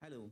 Hello,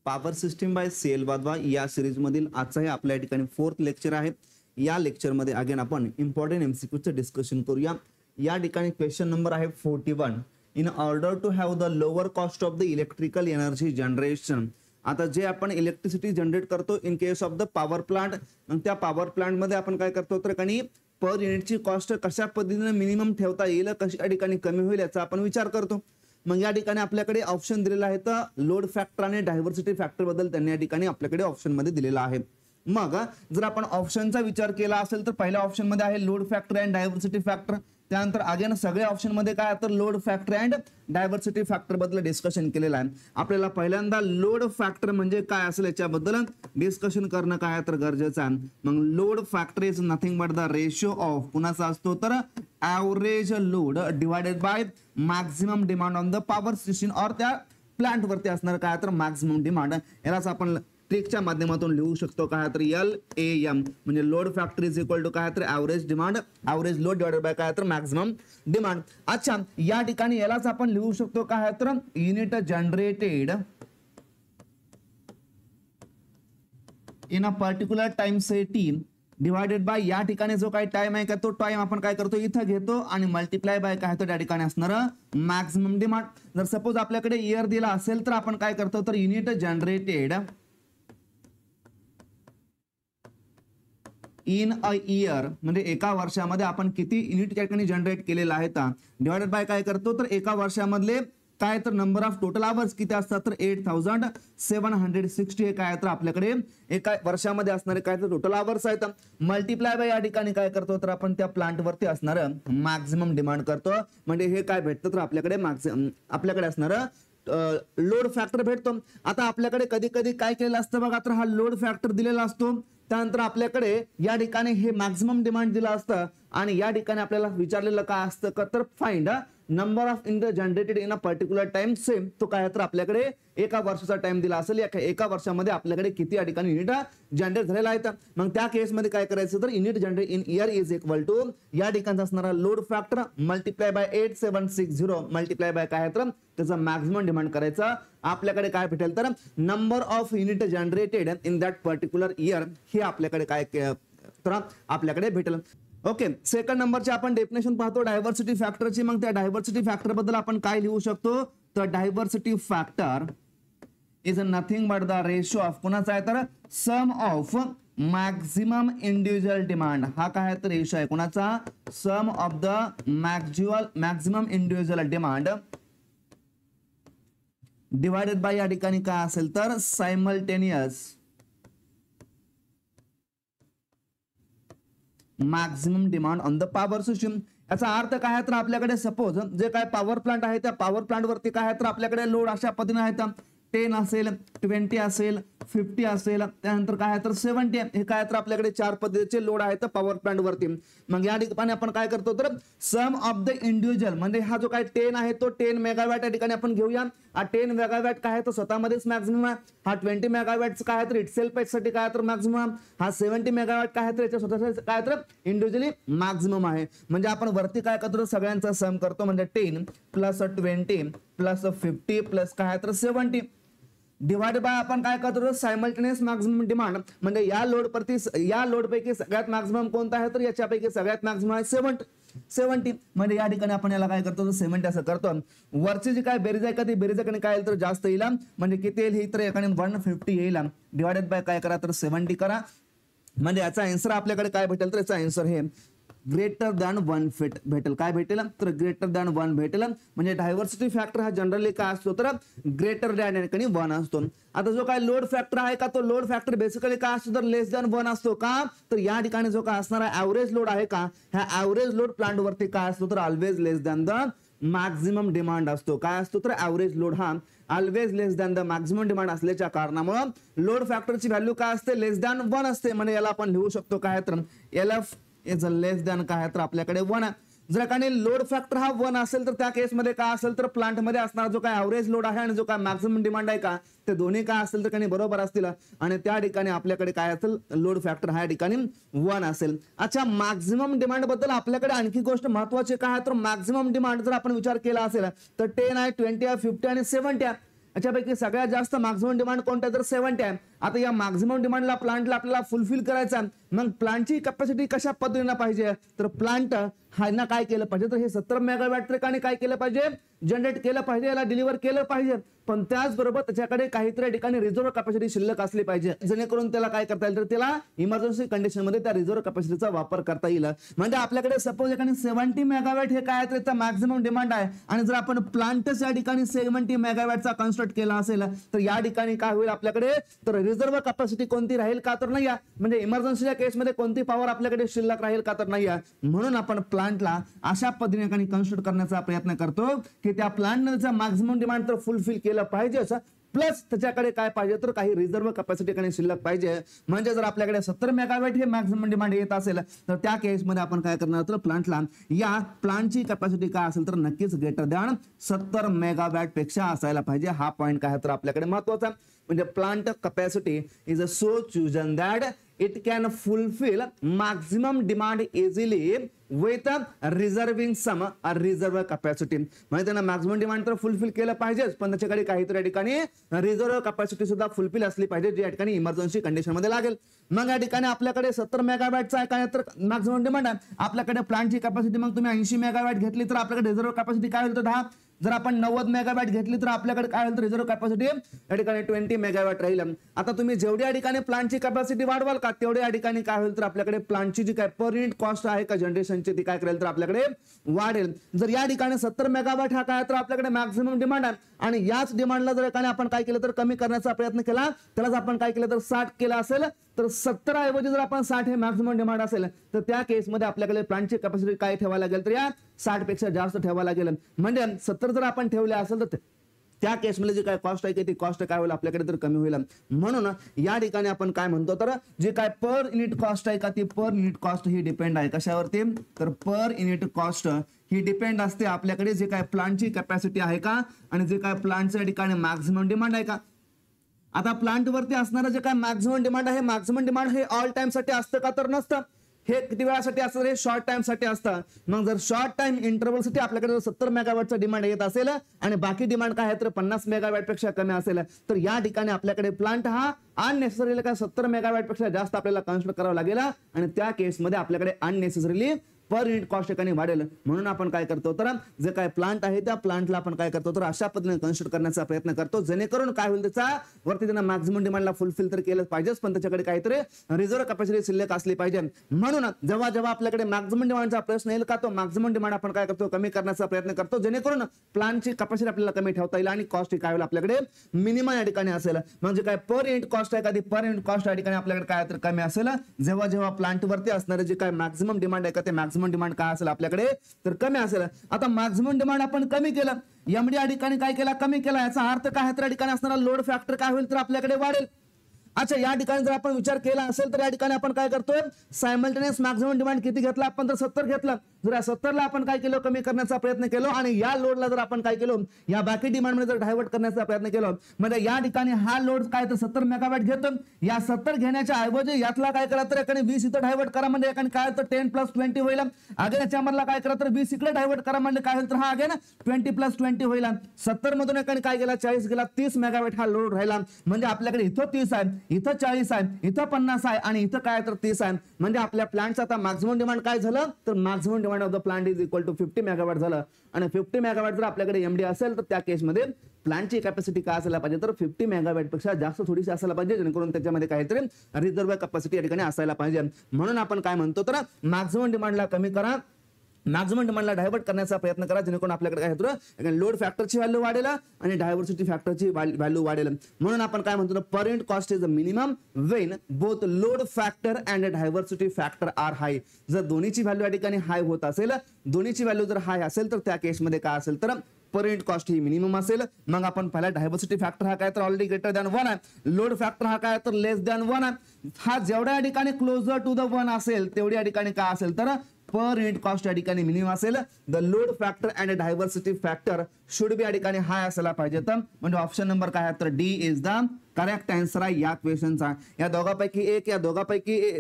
power system by CL Wadhwa या series मधील आजचा हे आपल्या ठिकाणी 4th लेक्चर आहे। या लेक्चर मध्ये अगेन आपण इम्पॉर्टंट MCQ चे डिस्कशन करूया। या ठिकाणी क्वेश्चन नंबर आहे 41। In order to have the lower cost of the electrical energy generation. आता जे आपण इलेक्ट्रिसिटी जनरेट करतो in case of the power plant, मग त्या पॉवर प्लांट मध्ये आपण काय करतो तर कणी पर युनिटची कॉस्ट कशा पद्धतीने मिनिमम ठेवता येईल, कशा ठिकाणी कमी होईल याचा आपण विचार करतो। मग या ठिकाणी आपल्याकडे ऑप्शन दिलेला आहे तर लोड फॅक्टर आणि डायव्हर्सिटी फॅक्टर बद्दल त्यांनी या ठिकाणी आपल्याकडे ऑप्शन मध्ये दिलेला आहे। मग जर आपण ऑप्शनचा विचार केला असेल तर पहिल्या ऑप्शन मध्ये आहे load factor and diversity factor. त्यानंतर अगेन सगळ्या ऑप्शन मध्ये काय तर load factor and diversity factor बद्दल डिस्कशन केलेलं आहे। आपल्याला पहिल्यांदा लोड फॅक्टर म्हणजे काय असेल याच्याबद्दल डिस्कशन करणं काय तर गरजेचं आहे। मग load factor is nothing but the ratio of कुणाचा असतो तर average load divided bye maximum demand on the power station और त्या प्लांट वरती असणार काय तर मॅक्झिमम डिमांड। यालाच आपण ट्रिकच्या माध्यमातून लिहू शकतो काय तर LAM म्हणजे load factor is equal to काय तर average demand, average load divided by काय तर मॅक्झिमम डिमांड। अच्छा, या ठिकाणी यालाच आपण लिहू शकतो काय तर unit generated in a particular time setting divided by या ठिकाणी जो काही टाइम आहे का तो टाइम आपण काय करतो इथं घेतो आणि मल्टिप्लाय बाय काय तर त्या ठिकाणी असणार मॅक्झिमम डिमांड। जर सपोज आपल्याकडे इयर दिला असेल तर आपण काय करतो तर unit generated in a year म्हणजे एका वर्षामध्ये आपण किती युनिट त्या ठिकाणी जनरेट केलेला आहे डिवाइडेड बाय काय करतो तर एका वर्षामधले काय तर नंबर ऑफ टोटल आवर्स किती असतात तर 8760 हे काय तर आपल्याकडे एका वर्षामध्ये असणारे काय तर टोटल आवर्स आहेत। मल्टिप्लाय बाय या ठिकाणी काय करतो तर आपण त्या प्लांट वरती असणार मॅक्झिमम डिमांड करतो म्हणजे हे काय भेटतं तर आपल्याकडे आपल्याकडे असणार लोड फॅक्टर भेटतो। आता आपल्याकडे कधी कधी काय केलेलं असतं बघा तर हा लोड फॅक्टर दिलेला असतो, त्यानंतर आपल्याकडे या ठिकाणी हे मॅक्झिमम डिमांड दिलं असतं आणि या ठिकाणी आपल्याला विचारलेलं काय असतं का तर find number of unit generated in a particular time same. तो काय तर आपल्याकडे एका वर्षाचा टाइम दिला असेल, एका वर्षामध्ये आपल्याकडे किती या ठिकाणी युनिट जनरेट झालेला आहे। मग त्या केस मध्ये काय करायचं तर unit generate in year is equal to या ठिकाणी असणारा load factor multiply by 8760 multiply by काय तर त्याचा मॅक्झिमम डिमांड करायचा। आपल्याकडे काय भेटेल तर number of unit generated in that particular year हे आपल्याकडे काय तर आपल्याकडे भेटेल। ओके, सेकंड नंबरचे आपण डेफिनेशन पाहतो डायव्हर्सिटी फॅक्टरची। मग त्या डायव्हर्सिटी फॅक्टर बद्दल आपण काय लिहू शकतो तर diversity factor is nothing but the ratio of कुणाचा आहे तर sum of maximum individual demand. हा काय तर रेशिओ आहे कुणाचा sum of the maximum individual demand divided by या ठिकाणी काय असेल तर simultaneous maximum demand on the power system. याचा अर्थ काय आहे तर आपल्याकडे सपोज जे काय पॉवर प्लांट आहे त्या पॉवर प्लांट वरती काय आहे तर आपल्याकडे लोड अशा पद्धतीने आहेत 10 असेल 20 असेल 50 असेल त्यानंतर काय आहे तर 70 हे काय तर आपल्याकडे चार पद्धतीचे लोड आहेत पॉवर प्लांट वरती। मग या ठिकाणी आपण काय करतो तर सम ऑफ द इंडिव्हिज्युअल म्हणजे हा जो काय 10 आहे तो 10 मेगावॅट या ठिकाणी आपण घेऊया। हा 10 मेगावॅट काय आहे तो स्वतःमध्येच मॅक्झिमम आहे। हा 20 मेगावॅट काय आहे तर इटसेल्फ साठी काय तर मॅक्झिमम। हा 70 मेगावॅट काय आहे तर याच्या स्वतःच काय तर इंडिव्हिज्युअली मॅक्झिमम आहे। म्हणजे आपण वरती काय करतो सगळ्यांचा सम करतो म्हणजे 10 प्लस 20 प्लस 50 प्लस काय आहे तर 70 डिवाइड बाय आपण काय करतो सायमल्टेनियस मॅक्झिमम डिमांड म्हणजे या लोड पैकी सगळ्यात मॅक्झिमम कोणता आहे तर याच्यापैकी सगळ्यात मॅक्झिमम आहे 70 म्हणजे या ठिकाणी आपण याला काय करतो 70 असं करतो। वरची जी काय बेरीज आहे का ती बेरीज काय येईल तर जास्त येईल म्हणजे किती येईल ही तर याकडे 150 येईल डिवाइडेड बाय काय करा तर 70 करा म्हणजे याचा आन्सर आपल्याकडे काय भेटेल तर याचा आन्सर हे ग्रेटर दॅन 1 फीट भेटेल। काय भेटेल तर ग्रेटर दॅन 1 भेटेल म्हणजे डायव्हर्सिटी फॅक्टर हा जनरली काय असतो तर ग्रेटर दॅन 1 असतो। आता जो काय लोड फॅक्टर आहे का तो लोड फॅक्टर बेसिकली काय असतो तर लेस दॅन 1 असतो का तर या ठिकाणी जो काय असणारा ॲव्हरेज लोड आहे का ह्या ॲव्हरेज लोड प्लांट वरती काय असतो तर always less than the maximum demand असतो। काय असतो तर ॲव्हरेज लोड हा always less than the maximum demand असल्याच्या कारणामुळे लोड फॅक्टरची व्हॅल्यू काय असते लेस दॅन 1 असते। म्हणजे याला आपण लिहू शकतो काय तर LF इज लेस दॅन काय तर आपल्याकडे 1 जर काही लोड फॅक्टर हा 1 असेल तर त्या केस मध्ये काय असेल तर प्लांट मध्ये असणारा जो काय ॲव्हरेज लोड आहे आणि जो काय मॅक्झिमम डिमांड आहे का ते दोन्ही काय असेल तर काही बरोबर असतील आणि त्या ठिकाणी आपल्याकडे काय असेल लोड फॅक्टर हा ठिकाणी 1 असेल। अच्छा, मॅक्झिमम डिमांड बद्दल आपल्याकडे आणखी गोष्ट महत्त्वाची काय तर मॅक्झिमम डिमांड जर आपण विचार केला असेल तर 10 आहे 20 आहे 50 आणि 70 आहे याच्यापैकी सगळ्यात जास्त मॅक्झिमम डिमांड कोणता तर 70 आहे. आता या मॅक्झिमम डिमांडला प्लांटला आपल्याला फुलफिल करायचा, मग प्लांटची कॅपॅसिटी कशा पद्धतीने पाहिजे, तर प्लांट हायना काय केलं पाहिजे, तर हे 70 मेगावॅट ट्रिकाने काय केलं पाहिजे, जनरेट केलं पाहिजे, याला डिलिव्हर केलं पाहिजे. पण त्याचबरोबर त्याच्याकडे काहीतरी ठिकाणी रिझर्व्ह कॅपॅसिटी शिल्लक असली पाहिजे, जेणेकरून त्याला काय करता येईल, तर त्याला इमर्जन्सी कंडिशन मध्ये त्या रिझर्व्ह कॅपॅसिटीचा वापर करता येईल. म्हणजे आपल्याकडे सपोज एखादी 70 मेगावॅट हे काय तर मॅक्झिमम डिमांड आहे, आणि जर आपण प्लांटच या ठिकाणी 70 मेगावॅटचा कन्स्ट्रक्ट केला असेल, तर या ठिकाणी काय होईल आपल्याकडे, तर रिझर्व्ह कॅपॅसिटी कोणती राहील का तर नाही, म्हणजे इमर्जन्सीच्या केसमध्ये कोणती पॉवर आपल्याकडे शिल्लक राहील का तर नाही. म्हणून आपण प्लांटला अशा पद्धतीने कन्स्ट्रक्ट करण्याचा प्रयत्न करतो की त्या प्लांटचा मॅक्झिमम डिमांड तर फुलफिल केलं पाहिजे, प्लस त्याच्याकडे काय पाहिजे तर काही रिझर्व्ह कॅपॅसिटी काही शिल्लक पाहिजे. म्हणजे जर आपल्याकडे 70 मेगावॅट हे मॅक्झिमम डिमांड येत असेल, तर त्या केसमध्ये आपण काय करणार, तर प्लांटला या प्लांटची कॅपॅसिटी काय असेल तर नक्कीच ग्रेटर दॅन 70 मेगावॅट पेक्षा असायला पाहिजे. हा पॉईंट काय तर आपल्याकडे महत्वाचा. म्हणजे plant capacity is so chosen that it can fulfill maximum demand easily with reserving some reserve capacity. म्हणजे त्यांना मॅक्झिमम डिमांड तर फुलफिल केलं पाहिजेच, पण त्याच्याकडे काहीतरी ठिकाणी रिझर्व्ह कॅपॅसिटी सुद्धा फुलफिल असली पाहिजे, जी या ठिकाणी इमर्जन्सी कंडिशन मध्ये लागेल. मग या ठिकाणी आपल्याकडे 70 मेगावॅटचा काय तर मॅक्झिमम डिमांड आहे, आपल्याकडे प्लांटची कॅपॅसिटी मग तुम्ही 80 मेगावॅट घेतली तर आपल्याकडे रिझर्व्ह कॅपॅसिटी काय होईल तर 10. जर आपण 90 मेगावॅट घेतली तर आपल्याकडे काय होईल तर रिझर्व्ह कॅपॅसिटी या ठिकाणी 20 मेगावॅट राहील. आता तुम्ही जेवढी या ठिकाणी प्लांटची कॅपॅसिटी वाढवाल का, तेवढ्या या ठिकाणी काय होईल तर आपल्याकडे प्लांटची जी काय पर युनिट कॉस्ट आहे का जनरेशनची, ती काय करेल तर आपल्याकडे वाढेल. जर या ठिकाणी 70 मेगावॅट हा काय तर आपल्याकडे मॅक्झिमम डिमांड आहे, आणि याच डिमांडला जर एकाने आपण काय केलं तर कमी करण्याचा प्रयत्न केला, त्यालाच आपण काय केलं तर 60 केला असेल, तर 70 ऐवजी जर आपण 60 हे मॅक्झिमम डिमांड असेल, तर त्या केसमध्ये आपल्याकडे प्लांटची कॅपॅसिटी काय ठेवायला लागेल तर या 60 पेक्षा जास्त ठेवायला लागेल. म्हणजे 70 जर आपण ठेवले असेल तर त्या केसमध्ये जी काय कॉस्ट आहे ती कॉस्ट काय होईल आपल्याकडे तर कमी होईल. म्हणून या ठिकाणी आपण काय म्हणतो तर जी काय पर युनिट कॉस्ट आहे का, ती पर युनिट कॉस्ट ही डिपेंड आहे कशावरती, तर पर युनिट कॉस्ट ही डिपेंड असते आपल्याकडे जे काय प्लांटची कॅपॅसिटी आहे का, आणि जे काय प्लांटच्या ठिकाणी मॅक्झिमम डिमांड आहे का. आता प्लांट वरती असणारं जे काय मॅक्झिमम डिमांड आहे, मॅक्झिमम डिमांड हे ऑल टाइम साठी असतं का तर नसतं, हे किती वेळासाठी असतं, हे शॉर्ट टाइम साठी असतं. मग जर शॉर्ट टाइम इंटरव्हल साठी आपल्याकडे 70 मेगावॅटचा डिमांड येत असेल आणि बाकी डिमांड काय आहे तर 50 मेगावॅट पेक्षा कमी असेल, तर या ठिकाणी आपल्याकडे प्लांट हा अननेसेसरीली काय 70 मेगावॅट पेक्षा जास्त आपल्याला कन्स्ट्रक्ट करावा लागेल, आणि त्या केसमध्ये आपल्याकडे अननेसेसरीली पर युनिट कॉस्ट ठिकाणी वाढेल. म्हणून आपण काय करतो तर जे काय प्लांट आहे त्या प्लांटला आपण काय करतो तर अशा पद्धतीने कन्स्ट्रक्ट करण्याचा प्रयत्न करतो, जेणेकरून काय होईल त्याचा वरती त्यांना मॅक्झिमम डिमांडला फुलफिल तर केलं पाहिजेच, पण त्याच्याकडे काहीतरी रिझर्व्ह कॅपॅसिटी शिल्लक असली पाहिजे. म्हणून जेव्हा जेव्हा आपल्याकडे मॅक्झिमम डिमांडचा प्रश्न येईल का, तो मॅक्झिमम डिमांड आपण काय करतो कमी करण्याचा प्रयत्न करतो, जेणेकरून प्लांटची कॅपॅसिटी आपल्याला कमी ठेवता येईल आणि कॉस्ट काय होईल आपल्याकडे मिनिमम या ठिकाणी असेल. म्हणजे काय पर युनिट कॉस्ट आहे का, ती पर युनिट कॉस्ट या ठिकाणी आपल्याकडे काय तर कमी असेल, जेव्हा जेव्हा प्लांट वरती असणारे जे काय मॅक्झिमम डिमांड आहे का, ते मॅक्झिमम डिमांड काय असेल आपल्याकडे तर कमी असेल. आता मॅक्झिमम डिमांड आपण कमी केलं, एमडी या ठिकाणी काय केला कमी केला, याचा अर्थ काय तर या ठिकाणी असणारा लोड फॅक्टर काय होईल तर आपल्याकडे वाढेल. अच्छा, या ठिकाणी जर आपण विचार केला असेल तर या ठिकाणी आपण काय करतोय, सायमल्टेनियस मॅक्झिमम डिमांड किती घेतला आपण तर 70 घेतला. जर या 70 ला आपण काय केलं कमी करण्याचा प्रयत्न केलो, आणि या लोडला जर आपण काय केलो या बाकी डिमांड मध्ये जर डायव्हर्ट करण्याचा प्रयत्न केलो, म्हणजे या ठिकाणी हा लोड काय तर 70 मेगावॅट घेतो, या 70 घेण्याच्या ऐवजी यातला काय करा तर एकाने 20 इथं डायव्हर्ट करा, म्हणजे एकाने काय तर 10 + 20 होईल. अगेन याच्या मधला काय करा तर 20 इकडे डायव्हर्ट करा, म्हणजे काय होईल तर हा अगेन 20 + 20 होईल. 70 मधून एकाने काय गेला 40 गेला, 30 मेगावॅट हा लोड राहिला. म्हणजे आपल्याकडे इथं 30 आहे, इथं 40 आहे, इथं 50 आहे, आणि इथं काय तर 30 आहे. म्हणजे आपल्या प्लांटचा आता मॅक्झिमम डिमांड काय झालं तर maximum demand of the plant is equal to 50 megawatt झालं. आणि 50 मेगावॅट जर आपल्याकडे एमडी असेल तर त्या केसमध्ये प्लांटची कॅपॅसिटी काय असायला पाहिजे तर 50 मेगावॅट पेक्षा जास्त थोडीशी असायला पाहिजे, जेणेकरून त्याच्यामध्ये काहीतरी रिझर्व्ह कॅपॅसिटी या ठिकाणी असायला पाहिजे. म्हणून आपण काय म्हणतो तर मॅक्झिमम डिमांडला कमी करा, मॅक्झिमम डिमांडला डायव्हर्ट करण्याचा प्रयत्न करा, जेणेकरून आपल्याकडे काय होतं लोड फॅक्टरची व्हॅल्यू वाढेल आणि डायव्हर्सिटी फॅक्टरची व्हॅल्यू वाढेल. म्हणून आपण काय म्हणतो per unit cost is the minimum when both load factor and diversity factor are high. जर दोन्हीची व्हॅल्यू या ठिकाणी हाय होत असेल, दोन्हीची व्हॅल्यू जर हाय असेल तर त्या केसमध्ये काय असेल तर पर युनिट कॉस्ट ही मिनिमम असेल. मग आपण पहिला डायव्हर्सिटी फॅक्टर हा काय तर ऑलरेडी ग्रेटर दॅन 1 आहे, लोड फॅक्टर हा काय तर लेस दॅन 1 आहे. हा जेवढ्या ठिकाणी क्लोजर टू द 1 असेल तेवढ्या ठिकाणी काय असेल तर पर युनिट कॉस्ट या ठिकाणी मिनिमम असेल. The load factor and diversity factor should be या ठिकाणी हाय असायला पाहिजे. तर म्हणजे ऑप्शन नंबर काय आहे तर D is the correct answer आहे या क्वेश्चनचा. या दोघांपैकी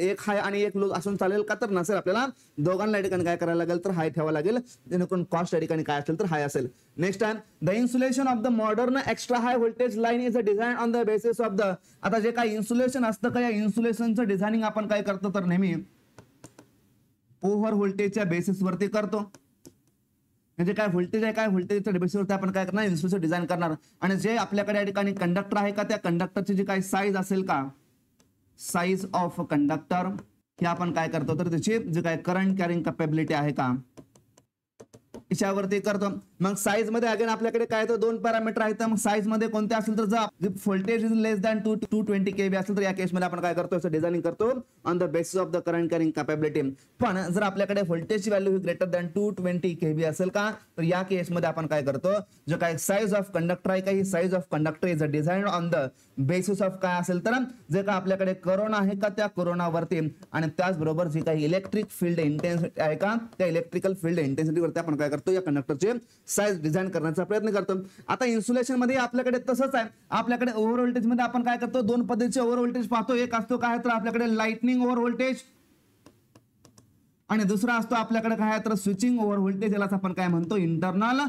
एक हाय आणि एक लो असून चालेल का तर नसेल. आपल्याला दोघांना या ठिकाणी काय करायला लागेल तर हाय ठेवावं लागेल, जेणेकरून कॉस्ट या ठिकाणी काय असेल तर हाय असेल. Next time the insulation of the modern extra high voltage line is a design on the basis of the. आता जे काय इन्सुलेशन असतं का या इन्सुलेशनचं डिझायनिंग आपण काय करतो तर नेहमी ओव्हर व्होल्टेजच्या बेसिस वरती करतो. म्हणजे काय व्होल्टेज आहे काय व्होल्टेजच्या बेसिसवरती आपण काय करणार इन्सुलेशन डिझाइन करणार. आणि जे आपल्याकडे या ठिकाणी कंडक्टर आहे का त्या कंडक्टरची जी काय साईज असेल का साईज ऑफ कंडक्टर हे आपण काय करतो तर त्याची जे काय करंट कॅरिंग कॅपेबिलिटी आहे का याच्यावरती करतो. मग साईज मध्ये अगेन आपल्याकडे काय तर दोन पॅरामीटर आहेत. मग साईज मध्ये कोणते असेल तर जर voltage is less than 220 kV असेल तर या केसमध्ये आपण काय करतो असं डिझायनिंग करतो on the basis of the current carrying capability. पण जर आपल्याकडे व्होल्टेजची व्हॅल्यू ही ग्रेटर दॅन 220 kV असेल का तर या केसमध्ये आपण काय करतो जो काय साईज ऑफ कंडक्टर आहे का ही size of conductor is design on the basis of काय असेल तर जे का आपल्याकडे कोरोना आहे का त्या कोरोनावरती आणि त्याचबरोबर जी काही इलेक्ट्रिक फील्ड इंटेन्सिटी आहे का त्या इलेक्ट्रिकल फील्ड इंटेन्सिटीवरती आपण काय करतो या कंडक्टरचे साईज डिझाइन करण्याचा प्रयत्न करतो. आता इन्सुलेशन मध्ये आपल्याकडे तसंच आहे. आपल्याकडे ओव्हर व्होल्टेज मध्ये आपण काय करतो दोन पद्धतीचे ओव्हर व्होल्टेज पाहतो. एक असतो काय तर आपल्याकडे लाइटनिंग ओव्हर व्होल्टेज आणि दुसरा असतो आपल्याकडे काय तर स्विचिंग ओव्हर व्होल्टेज, यालाच आपण काय म्हणतो इंटरनल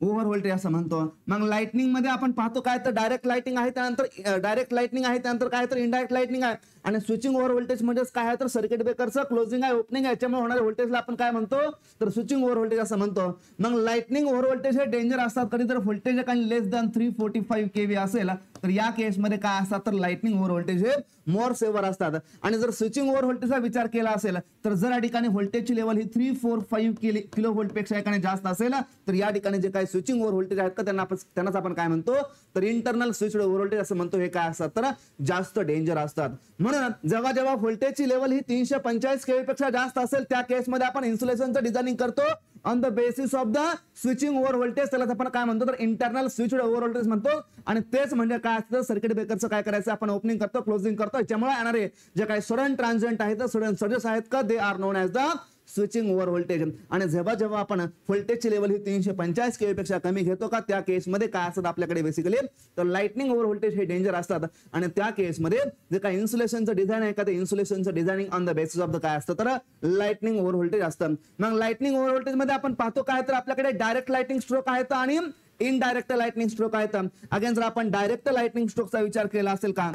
ओव्हर व्होल्टेज असं म्हणतो. मग लाइटनिंग मध्ये आपण पाहतो काय तर डायरेक्ट लाइटिंग आहे, त्यानंतर डायरेक्ट लाइटनिंग आहे, त्यानंतर काय तर इनडायरेक्ट लाइटनिंग आहे. आणि स्विचिंग ओव्हर व्होल्टेज म्हणजे काय आहे तर सर्किट ब्रेकरचं क्लोजिंग आहे ओपनिंग आहे याच्यामुळे होणाऱ्या व्होल्टेजला आपण काय म्हणतो तर स्विचिंग ओव्हर व्होल्टेज असं म्हणतो. मग लाइटनिंग ओव्हर व्होल्टेज हे डेंजर असतात. कधी जर व्होल्टेज काही लेस दॅन 345 kV असेल तर या केसमध्ये काय असतात तर लाइटनिंग ओव्हर व्होल्टेज हे मोर सेव्हर असतात. आणि जर स्विचिंग ओव्हर व्होल्टेजचा विचार केला असेल तर जर या ठिकाणी व्होल्टेजची लेवल ही 345 किलो व्होल्ट पेक्षा एकाने जास्त असेल तर या ठिकाणी जे काही स्विचिंग ओव्हर व्होल्टेज आहेत का त्यांनाच आपण काय म्हणतो तर इंटरनल स्विच्ड ओव्हर व्होल्टेज असं म्हणतो. हे काय असतात तर जास्त डेंजर असतात. म्हणून जेव्हा जेव्हा व्होल्टेजची लेवल ही 345 kV पेक्षा जास्त असेल त्या केसमध्ये आपण इन्सुलेशनचं डिझायनिंग करतो on the basis of the switching over voltage. त्याला आपण काय म्हणतो तर इंटरनल स्विच्ड ओव्हर व्होल्टेज म्हणतो. आणि तेच म्हणजे काय असतं सर्किट ब्रेकरचं काय करायचं आपण ओपनिंग करतो क्लोजिंग करतो. याच्यामुळे येणारे जे काही सडन ट्रान्झिएंट आहेत सडन सर्जेस आहेत का they are non as the switching over voltage. आणि जेव्हा जेव्हा आपण व्होल्टेजची लेवल ही 345 kV पेक्षा कमी घेतो का त्या केसमध्ये काय असतात आपल्याकडे बेसिकली तर लाइटनिंग ओव्हर व्होल्टेज हे डेंजर असतात. आणि त्या केसमध्ये जे काही इन्सुलेशनचं डिझाइन आहे का ते इन्सुलेशनचं designing on the basis of the काय असतं तर लाइटनिंग ओव्हर व्होल्टेज असतं. मग लाइटनिंग ओव्हर व्होल्टेज मध्ये आपण पाहतो काय तर आपल्याकडे डायरेक्ट लाइटिंग स्ट्रोक आहेत आणि इनडायरेक्ट लाइटनिंग स्ट्रोक आहेत. अगेन जर आपण डायरेक्ट लाइटनिंग स्ट्रोकचा विचार केला असेल का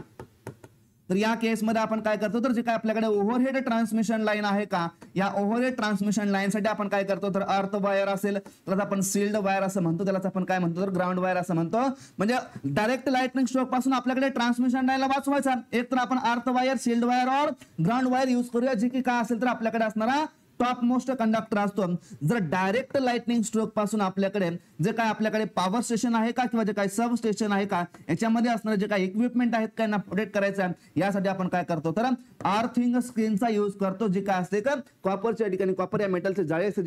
तर या केसमध्ये आपण काय करतो तर जे काय आपल्याकडे ओव्हरहेड ट्रान्समिशन लाईन आहे का या ओव्हरहेड ट्रान्समिशन लाईन साठी आपण काय करतो तर अर्थ वायर असेल तर आपण सील्ड वायर असं म्हणतो, त्यालाच आपण काय म्हणतो तर ग्राउंड वायर असं म्हणतो. म्हणजे डायरेक्ट लाइटनिंग स्ट्रोक पासून आपल्याकडे ट्रान्समिशन लाईनला वाचवायचा एक तर आपण अर्थ वायर सील्ड वायर और ग्राउंड वायर युज करूया जे की काय असेल तर आपल्याकडे असणारा टॉप मोस्ट कंडक्टर असतो. जर डायरेक्ट लाइटनिंग स्ट्रोक पासून आपल्याकडे जे काय आपल्याकडे पॉवर स्टेशन आहे का किंवा जे काही सब स्टेशन आहे का याच्यामध्ये असणारे जे काही इक्विपमेंट आहेत का प्रोटेक्ट करायचं आहे यासाठी आपण काय करतो तर अर्थिंग स्क्रीनचा यूज करतो. जे काय असते का कॉपरच्या ठिकाणी कॉपर या मेटलचे जाळी असते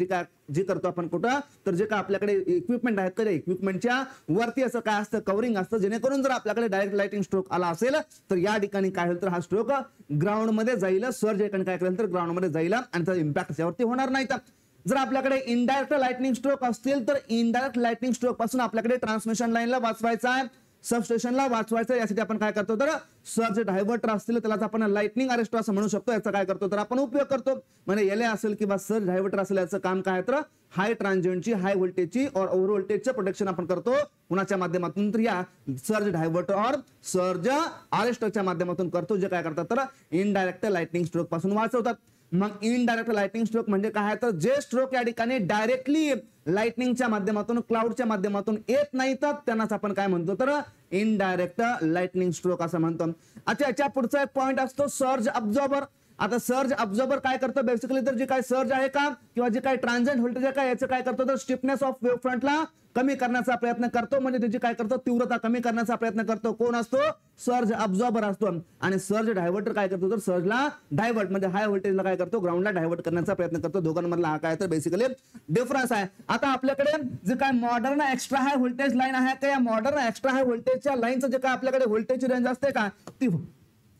जे करतो आपण कुठं तर जे काय आपल्याकडे इक्विपमेंट आहेत का इक्विपमेंटच्या वरती असं काय असतं कव्हरिंग असतं जेणेकरून जर आपल्याकडे डायरेक्ट लाइटिंग स्ट्रोक आला असेल तर या ठिकाणी काय होईल तर हा स्ट्रोक ग्राउंड मध्ये जाईल. सर्ज एकाने काय करेल तर ग्राउंड मध्ये जाईल आणि त्याचा इम्पॅक्ट त्यावरती होणार नाही. तर जर आपल्याकडे इनडायरेक्ट लाइटनिंग स्ट्रोक असतील तर इनडायरेक्ट लाइटनिंग स्ट्रोक पासून आपल्याकडे ट्रान्समिशन लाईनला वाचवायचा आहे सबस्टेशनला वाचवायचं. यासाठी आपण काय करतो तर सर्ज डायव्हर्टर असतील त्यालाच आपण लाइटनिंग अरेस्टर असं म्हणू शकतो. याचा काय करतो तर आपण उपयोग करतो. म्हणजे एलए असेल किंवा सर्ज डायव्हर्टर असेल याचं काम काय तर हाय ट्रान्झिएंटची हाय व्होल्टेजची और ओव्हर व्होल्टेजचं प्रोटेक्शन आपण करतो कुणाच्या माध्यमातून तर या सर्ज डायव्हर्टर और सर्ज अरेस्टरच्या माध्यमातून करतो जे काय करतात तर इनडायरेक्ट लाइटनिंग स्ट्रोक पासून वाचवतात. मग इनडायरेक्ट लाइटनिंग स्ट्रोक म्हणजे काय तर जे स्ट्रोक या ठिकाणी डायरेक्टली लाइटनिंगच्या माध्यमातून क्लाउडच्या माध्यमातून येत नाही तर त्यांनाच आपण काय म्हणतो तर इनडायरेक्ट लाइटनिंग स्ट्रोक असं म्हणतो. अच्छा याच्या पुढचा एक पॉइंट असतो सर्ज अब्झॉर्बर. आता सर्ज अब्झॉर्बर काय करतो बेसिकली तर जे काय सर्ज आहे का किंवा जे काय ट्रान्झिएंट व्होल्टेज आहे का याचं काय करतो तर स्टिफनेस ऑफ वेव्ह फ्रंटला कमी करण्याचा प्रयत्न करतो. म्हणजे त्याची काय करतो तीव्रता कमी करण्याचा प्रयत्न करतो. कोण असतो सर्ज अब्झॉर्बर असतो. आणि सर्ज डायव्हर्टर काय करतो तर सर्जला डायव्हर्ट म्हणजे हाय व्होल्टेजला काय करतो ग्राउंडला डायव्हर्ट करण्याचा प्रयत्न करतो. दोघांमधला हा काय तर बेसिकली डिफरन्स आहे. आता आपल्याकडे जे काय modern extra high voltage line आहे का या मॉडर्न एक्स्ट्रा हाय व्होल्टेजच्या लाईनचं जे काय आपल्याकडे व्होल्टेजची रेंज असते का ती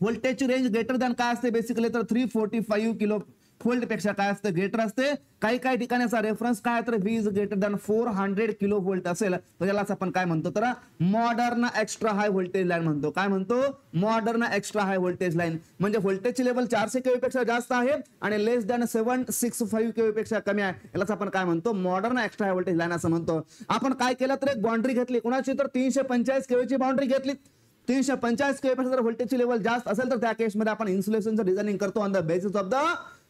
व्होल्टेजची रेंज ग्रेटर दॅन काय असते बेसिकली तर 345 किलो व्होल्ट पेक्षा काय असतं ग्रेटर असते. काही काही ठिकाणीचा रेफरन्स काय तर V is greater than 400 kilo volt असेल तर यालाच आपण काय म्हणतो तर modern extra high voltage line म्हणतो. काय म्हणतो? Modern extra high voltage line. म्हणजे व्होल्टेजची लेवल 400 kV पेक्षा जास्त आहे आणि लेस दॅन 765 kV पेक्षा कमी आहे, यालाच आपण काय म्हणतो modern extra high voltage line असं म्हणतो. आपण काय केलं तर एक बाउंड्री घेतली कोणाची तर 345 kV ची बाउंड्री घेतली. 345 kV पेक्षा जर व्होल्टेजची लेवल जास्त असेल तर त्या केसमध्ये आपण इन्सुलेशनचं डिझायनिंग करतो on the basis of the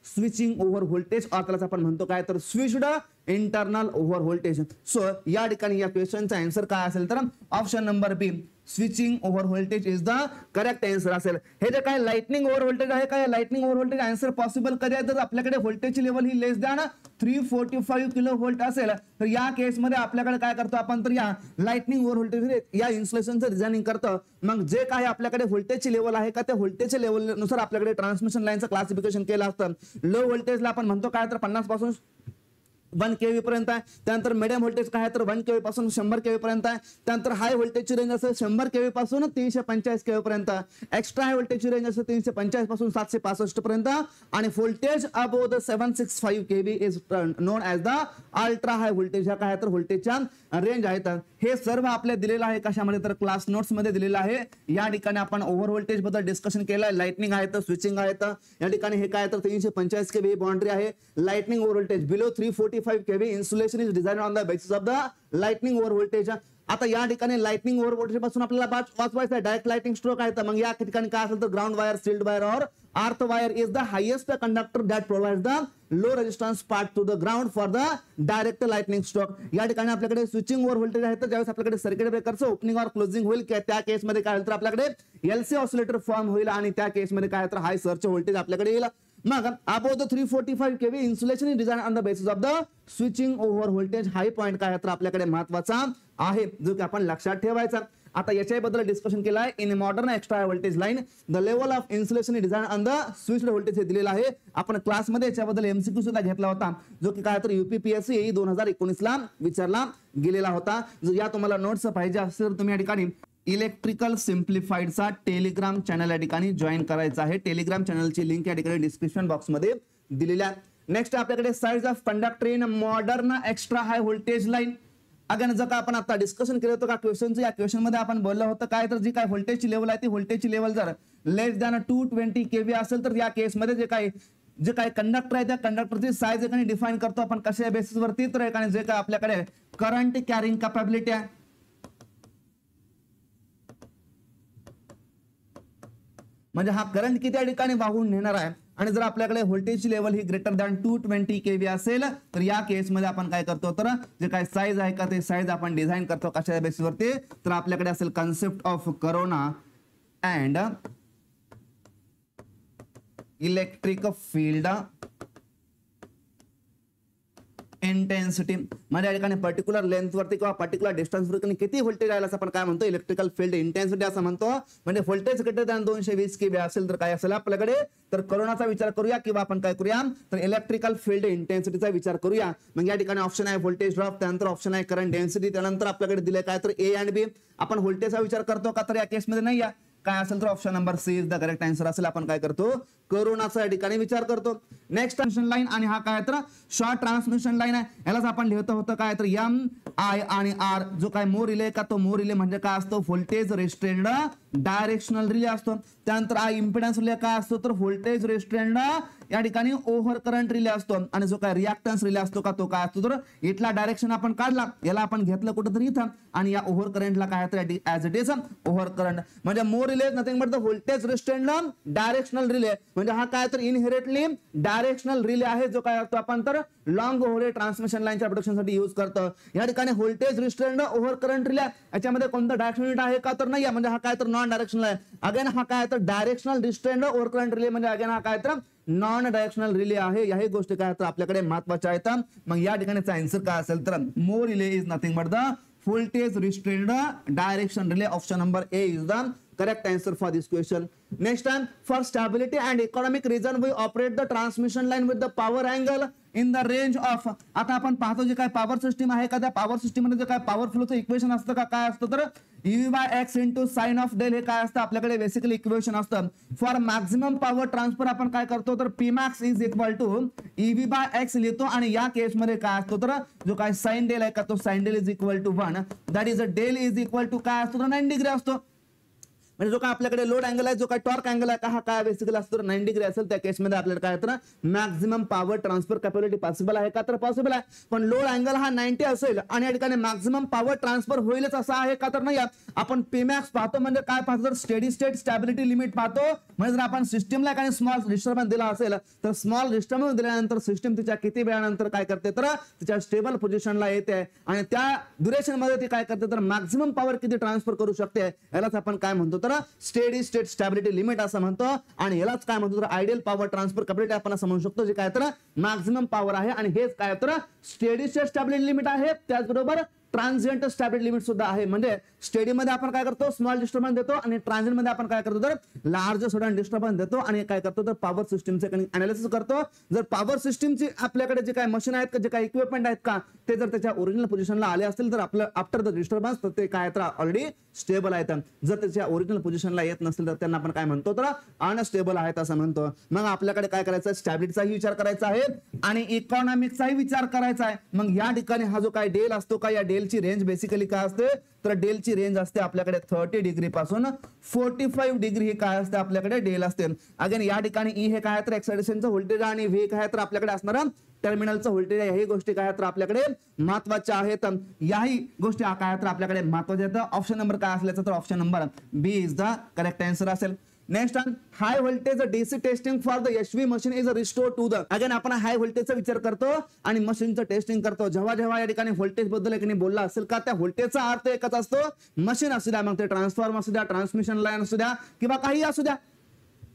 switching over voltage, त्यालाच आपण म्हणतो काय तर switched internal over voltage. So या ठिकाणी या क्वेश्चनचा आन्सर काय असेल तर option number B switching over voltage is the correct answer असेल. हे जे काय लाइटनिंग ओव्हर व्होल्टेज आहे काय lightning over voltage answer possible कधी आहे तर आपल्याकडे व्होल्टेजची लेवल ही लेस दॅन 345 किलो व्होल्ट असेल तर या केसमध्ये आपल्याकडे काय करतो आपण तर या लाइटनिंग ओव्हर व्होल्टेज या इन्सुलेशनचं डिझायनिंग करतो. मग जे काय आपल्याकडे व्होल्टेजची लेवल आहे का त्या व्होल्टेजच्या लेवलनुसार आपल्याकडे ट्रान्समिशन लाईनचं क्लासिफिकेशन केलं असतं. लो व्होल्टेजला आपण म्हणतो काय तर 50 पासून 1 kV पर्यंत आहे. त्यानंतर मिडियम व्होल्टेज काय तर 1 kV पासून 100 kV पर्यंत आहे. त्यानंतर हाय व्होल्टेजची रेंज असेल 100 kV पासून 345 kV पर्यंत. एक्स्ट्रा हाय व्होल्टेजची रेंज असेल 350 पासून 765 पर्यंत आणि voltage above the 765 kV is non as the ultra high voltage. ह्या काय तर व्होल्टेजच्या रेंज आहेत. हे सर्व आपल्या दिलेलं आहे कशामध्ये तर क्लास नोट्स मध्ये दिलेलं आहे. या ठिकाणी आपण ओव्हर व्होल्टेज बद्दल डिस्कशन केलं. लाइटनिंग आहे तर स्विचिंग आहे तर या ठिकाणी हे काय तर 345 kV बाउंड्री आहे. Lightning over voltage below 345 kV insulation is design on the basis of the lightning over voltage. आता या ठिकाणी लाइटनिंग ओव्हर व्होल्टेज पासून आपल्याला वाचवायचं आहे. डायरेक्ट लाइटिंग स्ट्रोक आहे तर मग या ठिकाणी काय असेल तर ग्राउंड वायर सील्ड वायर और earth wire is the highest conductor that provides the low resistance part two the ground for the direct lightning stroke. या ठिकाणी आपल्याकडे स्विचिंग ओव्हर व्होल्टेज आहे तर ज्यावेळेस आपल्याकडे सर्किट ब्रेकरचं ओपनिंग और क्लोजिंग होईल त्या केसमध्ये काय तर आपल्याकडे LC ऑसिलेटर फॉर्म होईल आणि त्या केसमध्ये काय तर हाय सर्च व्होल्टेज आपल्याकडे येईल. मग above the 345 kV insulation is design on the basis of the switching over voltage. High point काय तर आपल्याकडे महत्वाचा आहे जो की आपण लक्षात ठेवायचा. आता याच्याबद्दल डिस्कशन केलं आहे. In modern extra voltage line the level of insulation is design on the switched voltage हे दिलेलं आहे. आपण क्लासमध्ये याच्याबद्दल MCQ सुद्धा घेतला होता जो की काय तर UPPSC 2019 ला विचारला गेलेला होता. जर या तुम्हाला नोट्स पाहिजे असेल तर तुम्ही या ठिकाणी इलेक्ट्रिकल सिम्प्लिफाईडचा टेलिग्राम चॅनल या ठिकाणी जॉईन करायचा आहे. टेलिग्राम चॅनलची लिंक या ठिकाणी डिस्क्रिप्शन बॉक्स मध्ये दिलेली आहे. नेक्स्ट आपल्याकडे size of conductor in modern extra high voltage line. Again जर का आपण आता डिस्कशन केलं होतं का क्वेश्चनचं या क्वेश्चन मध्ये आपण बोललो होतं काय तर जी काय व्होल्टेजची लेवल आहे ती व्होल्टेजची लेवल जर लेस दॅन 220 kV असेल तर या केसमध्ये जे काय कंडक्टर आहे त्या कंडक्टरची साईज एकाने डिफाइन करतो आपण कशा बेसिसवरती तर एकाने जे काय आपल्याकडे करंट कॅरिंग कॅपॅबिलिटी आहे म्हणजे हा करंट किती ठिकाणी वाहून नेणार आहे आणि जर आपल्याकडे व्होल्टेजची लेवल ही ग्रेटर दॅन 220 kV असेल तर या केसमध्ये आपण काय करतो तर जे काय साईज आहे का ते साईज आपण डिझाइन करतो कशा बेसिसवरती तर आपल्याकडे असेल concept of corona and electric field intensity म्हणजे या ठिकाणी पर्टिक्युलर लेंथ वरती किंवा पर्टिक्युलर डिस्टन्स वरती किती व्होल्टेज आहे असं आपण काय म्हणतो इलेक्ट्रिकल फील्ड इंटेन्सिटी असं म्हणतो. म्हणजे व्होल्टेज ग्रेटर दॅन 220 kV असेल तर काय असेल आपल्याकडे तर कोरोनाचा विचार करूया किंवा आपण काय करूया तर इलेक्ट्रिकल फील्ड इंटेन्सिटीचा विचार करूया. मग या ठिकाणी ऑप्शन आहे व्होल्टेज ड्रॉप त्यानंतर ऑप्शन आहे करंट डेन्सिटी त्यानंतर आपल्याकडे दिले काय तर A आणि B. आपण व्होल्टेजचा विचार करतो का तर या केसमध्ये नाही या काय असेल तर option number C is the correct answer असेल. आपण काय करतो कोरोनाचा या ठिकाणी विचार करतो. नेक्स्ट ट्रान्समिशन लाईन आणि हा काय तर शॉर्ट ट्रान्समिशन लाईन आहे. यालाच आपण लिहितो होतं काय तर MI आणि R जो काय मो रिले का तो मो रिले म्हणजे काय असतो व्होल्टेज रेस्ट्रेंड डायरेक्शनल रिले असतो. त्यानंतर हा इम्पिडन्स रिले काय असतो तर व्होल्टेज रेस्ट्रेंड या ठिकाणी ओव्हर करंट रिले असतो आणि जो काय रिॲक्टन्स रिले असतो का तो काय असतो तर इथला डायरेक्शन आपण काढला याला आपण घेतलं कुठेतरी इथं आणि या ओव्हर करंटला काय तर as it is over current म्हणजे mho relay nothing but the voltage restrained directional relay म्हणजे हा काय तर इनहेरिटली डायरेक्शनल रिले आहे जो काय असतो आपण तर लॉंग ओव्हर ट्रान्समिशन लाईनच्या प्रोडक्शनसाठी यूज करतो. या ठिकाणी voltage restrained over current relay याच्यामध्ये कोणतं डायरेक्शन युनिट आहे का तर नाही म्हणजे हा काय तर नॉन डायरेक्शनल आहे. अगेन हा काय तर directional restrained over current relay म्हणजे अगेन हा काय तर नॉन डायरेक्शनल रिले आहे. याही गोष्टी काय तर आपल्याकडे महत्वाच्या आहेत. मग या ठिकाणीचा आन्सर काय असेल तर mho relay is nothing but the voltage restrained direction relay option number A is the correct answer for this question. Next time for stability and economic reason we operate the transmission line with the power angle in the range of. आता आपण पाहतो जे काय power system आहे का त्या power system मध्ये जे काय पॉवर फ्लोचं इक्वेशन असतं का काय असतं तर EV/x into sine of del हे काय असतं आपल्याकडे बेसिकली इक्वेशन असतं. फॉर मॅक्झिमम पॉवर ट्रान्सफर आपण काय करतो तर Pmax is equal to EV/x लिहितो आणि या केस मध्ये काय असतो तर जो काय साइन डेल आहे का तो sine del is equal to 1 that is a del is equal to काय असतो तर 90 डिग्री असतो. म्हणजे जो काय आपल्याकडे लोड अँगल आहे जो काय टॉर्क अँगल आहे का हा काय बेसिकली असतो 90 डिग्री असेल त्या केसमध्ये आपल्याला काय तर maximum power transfer capability possible आहे का तर पॉसिबल आहे. पण लोड अँगल हा 90 असेल आणि या ठिकाणी मॅक्झिमम पॉवर ट्रान्सफर होईलच असं आहे का तर नाही. आपण Pmax पाहतो म्हणजे काय पाहतो तर स्टेडी स्टेट स्टॅबिलिटी लिमिट पाहतो. म्हणजे जर आपण सिस्टमला काही स्मॉल डिस्टर्बन्स दिला असेल तर स्मॉल डिस्टर्बन्स दिल्यानंतर सिस्टम तिच्या किती वेळानंतर काय करते तर तिच्या स्टेबल पोझिशनला येते आणि त्या ड्युरेशन मध्ये ती काय करते तर मॅक्झिमम पॉवर किती ट्रान्सफर करू शकते यालाच आपण काय म्हणतो तर स्टेडी स्टेट स्टॅबिलिटी लिमिट असं म्हणतो. आणि यालाच काय म्हणतो तर आयडियल पॉवर ट्रान्सफर कॅपॅबिलिटी आपण असं म्हणू शकतो जे काय तर मॅक्झिमम पॉवर आहे आणि हेच काय तर स्टेडी स्टेट स्टॅबिलिटी लिमिट आहे. त्याचबरोबर ट्रान्झिएंट स्टॅबिलिटी लिमिट सुद्धा आहे. म्हणजे स्टेडी मध्ये आपण काय करतो स्मॉल डिस्टर्बन्स देतो आणि ट्रान्झिएंट मध्ये आपण काय करतो तर लार्ज सडन डिस्टर्बन्स देतो आणि काय करतो तर पॉवर सिस्टमचे अनालिसिस करतो. जर पॉवर सिस्टमची आपल्याकडे जे काय मशीन आहेत का जे काय इक्विपमेंट आहेत का ते जर त्याच्या ओरिजिनल पोझिशनला आले असतील तर आपलं आफ्टर द डिस्टर्बन्स तर ते काय तर ऑलरेडी स्टेबल आहेत. जर त्याच्या ओरिजिनल पोझिशनला येत नसतील तर त्यांना आपण काय म्हणतो तर अनस्टेबल आहेत असं म्हणतो. मग आपल्याकडे काय करायचं स्टॅबिलिटीचाही विचार करायचा आहे आणि इकॉनॉमिकचाही विचार करायचा आहे. मग या ठिकाणी हा जो काय डेल असतो का या डेलची रेंज बेसिकली काय असते तर डेलची रेंज असते आपल्याकडे 30 डिग्री पासून 45 डिग्री ही काय असते आपल्याकडे डेल असते. अगेन या ठिकाणी ई हे काय तर एक्साइटेशनचं व्होल्टेज आणि व्ही काय तर आपल्याकडे असणार टर्मिनलचं व्होल्टेज आहे. ही गोष्टी काय तर आपल्याकडे महत्वाच्या आहेत. याही गोष्टी काय तर आपल्याकडे महत्वाच्या आहेत. ऑप्शन नंबर काय असल्याचं तर option number B is the correct answer असेल. Next high voltage DC testing for the HV machine is restore to the. Again आपण हाय व्होल्टेजचा विचार करतो आणि मशीनचं टेस्टिंग करतो. जेव्हा जेव्हा या ठिकाणी व्होल्टेज बद्दल एक बोलला असेल का त्या व्होल्टेजचा अर्थ एकच असतो मशीन असू द्या मग ते ट्रान्सफॉर्मर असू द्या ट्रान्समिशन लाईन असू द्या किंवा काही असू द्या.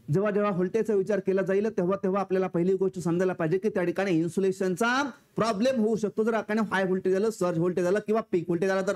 जेव्हा जेव्हा व्होल्टेजचा विचार केला जाईल तेव्हा तेव्हा आपल्याला पहिली गोष्ट समजायला पाहिजे की त्या ठिकाणी इन्सुलेशनचा प्रॉब्लेम होऊ शकतो जर आपण हाय व्होल्टेज आलं सर्ज व्होल्टेज आलं किंवा पीक व्होल्टेज आलं तर.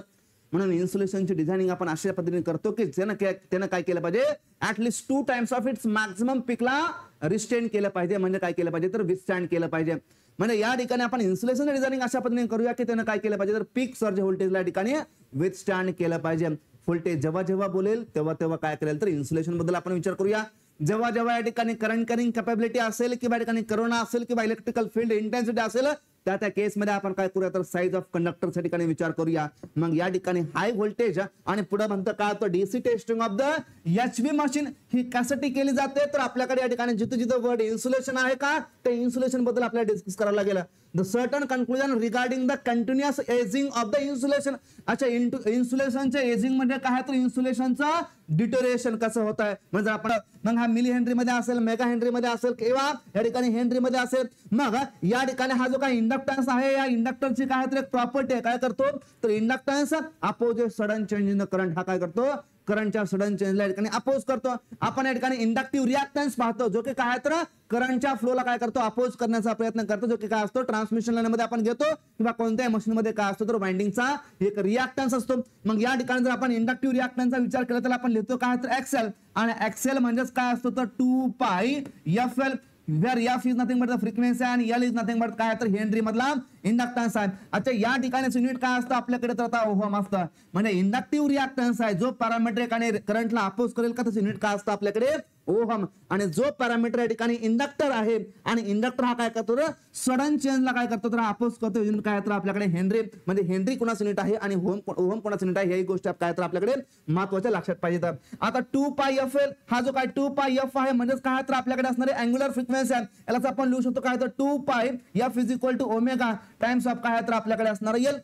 म्हणून इन्सुलेशनची डिझायनिंग आपण अशा पद्धतीने करतो की त्यानं काय केलं पाहिजे at least 2 times of its maximum पीकला रिस्टेन केलं पाहिजे. म्हणजे काय केलं पाहिजे तर विथस्टँड केलं पाहिजे. म्हणजे या ठिकाणी आपण इन्सुलेशन डिझायनिंग अशा पद्धतीने करूया की त्यानं काय केलं पाहिजे तर पीक सर्ज व्होल्टेजला ठिकाणी विथस्टँड केलं पाहिजे. व्होल्टेज जेव्हा जेव्हा बोलेल तेव्हा तेव्हा काय करेल तर इन्सुलेशन बद्दल आपण विचार करूया. जेव्हा जेव्हा या ठिकाणी करंट कॅरिंग कॅपॅबिलिटी असेल किंवा या ठिकाणी करोना असेल किंवा इलेक्ट्रिकल फील्ड इंटेन्सिटी असेल त्या केसमध्ये आपण काय करूया तर साईज ऑफ कंडक्टरच्या ठिकाणी विचार करूया. मग या ठिकाणी हाय व्होल्टेज आणि पुढे म्हणतं काय तर DC testing of the HV machine ही कशासाठी केली जाते तर आपल्याकडे या ठिकाणी जिथे जिथे वर्ड इन्सुलेशन आहे का त्या इन्सुलेशन बद्दल आपल्याला डिस्कस करायला लागेल. The certain conclusion regarding the continuous ageing of the insulation. अच्छा इन्सुलेशनच्या एजिंग म्हणजे काय तर इन्सुलेशनचं डिटोरेशन कसं होत आहे. म्हणजे आपण मग हा मिली हेनरी मध्ये असेल मेगा हेनरी मध्ये असेल किंवा या ठिकाणी हेनरी मध्ये असेल. मग या ठिकाणी हा जो काही इंडक्टन्स आहे या इंडक्टरची काय तर एक प्रॉपर्टी आहे काय करतो तर inductance oppose sudden change in the current हा काय करतो करंटच्या सडन चेंजला या ठिकाणी अपोज करतो. आपण या ठिकाणी इंडक्टिव्ह रिॲक्टन्स पाहतो जो की काय तर करंटच्या फ्लोला काय करतो अपोज करण्याचा प्रयत्न करतो जो की काय असतो ट्रान्समिशन लाईन मध्ये आपण घेतो किंवा कोणत्याही मशीन मध्ये काय असतो तर वाइंडिंगचा एक रिॲक्टन्स असतो. मग या ठिकाणी जर आपण इंडक्टिव्ह रिॲक्टन्सचा विचार केला तर आपण लिहितो काय तर एक्सेल आणि एक्सेल म्हणजेच काय असतो तर 2 पाय FL where F is nothing but the frequency and L is nothing but काय तर हेनरी मधला इंडक्टन्स आहे. अच्छा या ठिकाणी युनिट काय असतं आपल्याकडे तर आता ओहम असतं. म्हणजे इंडक्टिव्ह रिॲक्टन्स आहे जो पॅरामीट्रिक आणि करंटला अपोज करेल का त्याचं युनिट काय असतं आपल्याकडे ओहम. आणि जो पॅरामीटर या ठिकाणी इंडक्टर आहे आणि इंडक्टर हा काय करतो तर सडन चेंजला काय करतो तर अपोज करतो युनिट काय तर आपल्याकडे हेनरी. म्हणजे हेनरी कोणाचं युनिट आहे आणि ओहम कोणाचं युनिट आहे ही गोष्ट काय तर आपल्याकडे महत्वाच्या लक्षात पाहिजे. आता 2 पाय एफ एल हा जो काय 2 पाय एफ आहे म्हणजे काय तर आपल्याकडे असणारे अँग्युलर फ्रिक्वेन्सी आहे. यालाच आपण लिहू शकतो काय तर 2 pi F is equal to omega times of काय तर आपल्याकडे असणार एल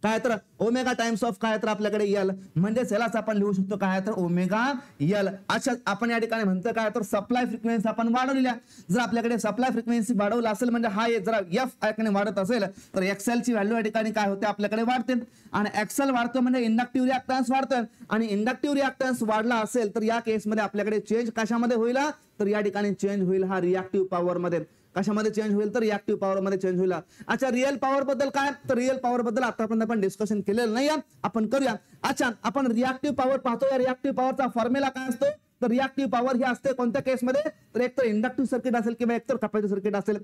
काय तर ओमेगा टाइम्स ऑफ काय तर आपल्याकडे एल. म्हणजे यालाच आपण लिहू शकतो काय तर ओमेगा एल. अच्छा आपण या ठिकाणी म्हणतो काय तर सप्लाय फ्रिक्वेन्सी आपण वाढवलेल्या. जर आपल्याकडे सप्लाय फ्रिक्वेन्सी वाढवला असेल म्हणजे हा जरा एफ ठिकाणी वाढत असेल तर एक्सेल ची व्हॅल्यू या ठिकाणी काय होते आपल्याकडे वाढते आणि एक्सेल वाढतो म्हणजे इंडक्टिव्ह रिॲक्टन्स वाढतोय आणि इंडक्टिव्ह रिॲक्टन्स वाढला असेल तर या केसमध्ये आपल्याकडे चेंज कशामध्ये होईल तर या ठिकाणी चेंज होईल हा रिॲक्टिव्ह पॉवर मध्ये. कशामध्ये चेंज होईल तर रिएक्टिव्ह पॉवर मध्ये चेंज होईल. अच्छा, रिअल पॉवर बद्दल काय तर रिअल पॉवर बद्दल आतापर्यंत आपण डिस्कशन केलेलं नाही, आपण करूया. अच्छा, आपण रिएक्टिव्ह पॉवर पाहतो. या रिएक्टिव्ह पॉवरचा फॉर्म्युला काय असतो तर रिएक्टिव्ह पॉवर ही असते कोणत्या केसमध्ये तर एक तर इंडक्टिव्ह सर्किट असेल किंवा एक तर कॅपॅसिटिव्ह सर्किट असेल.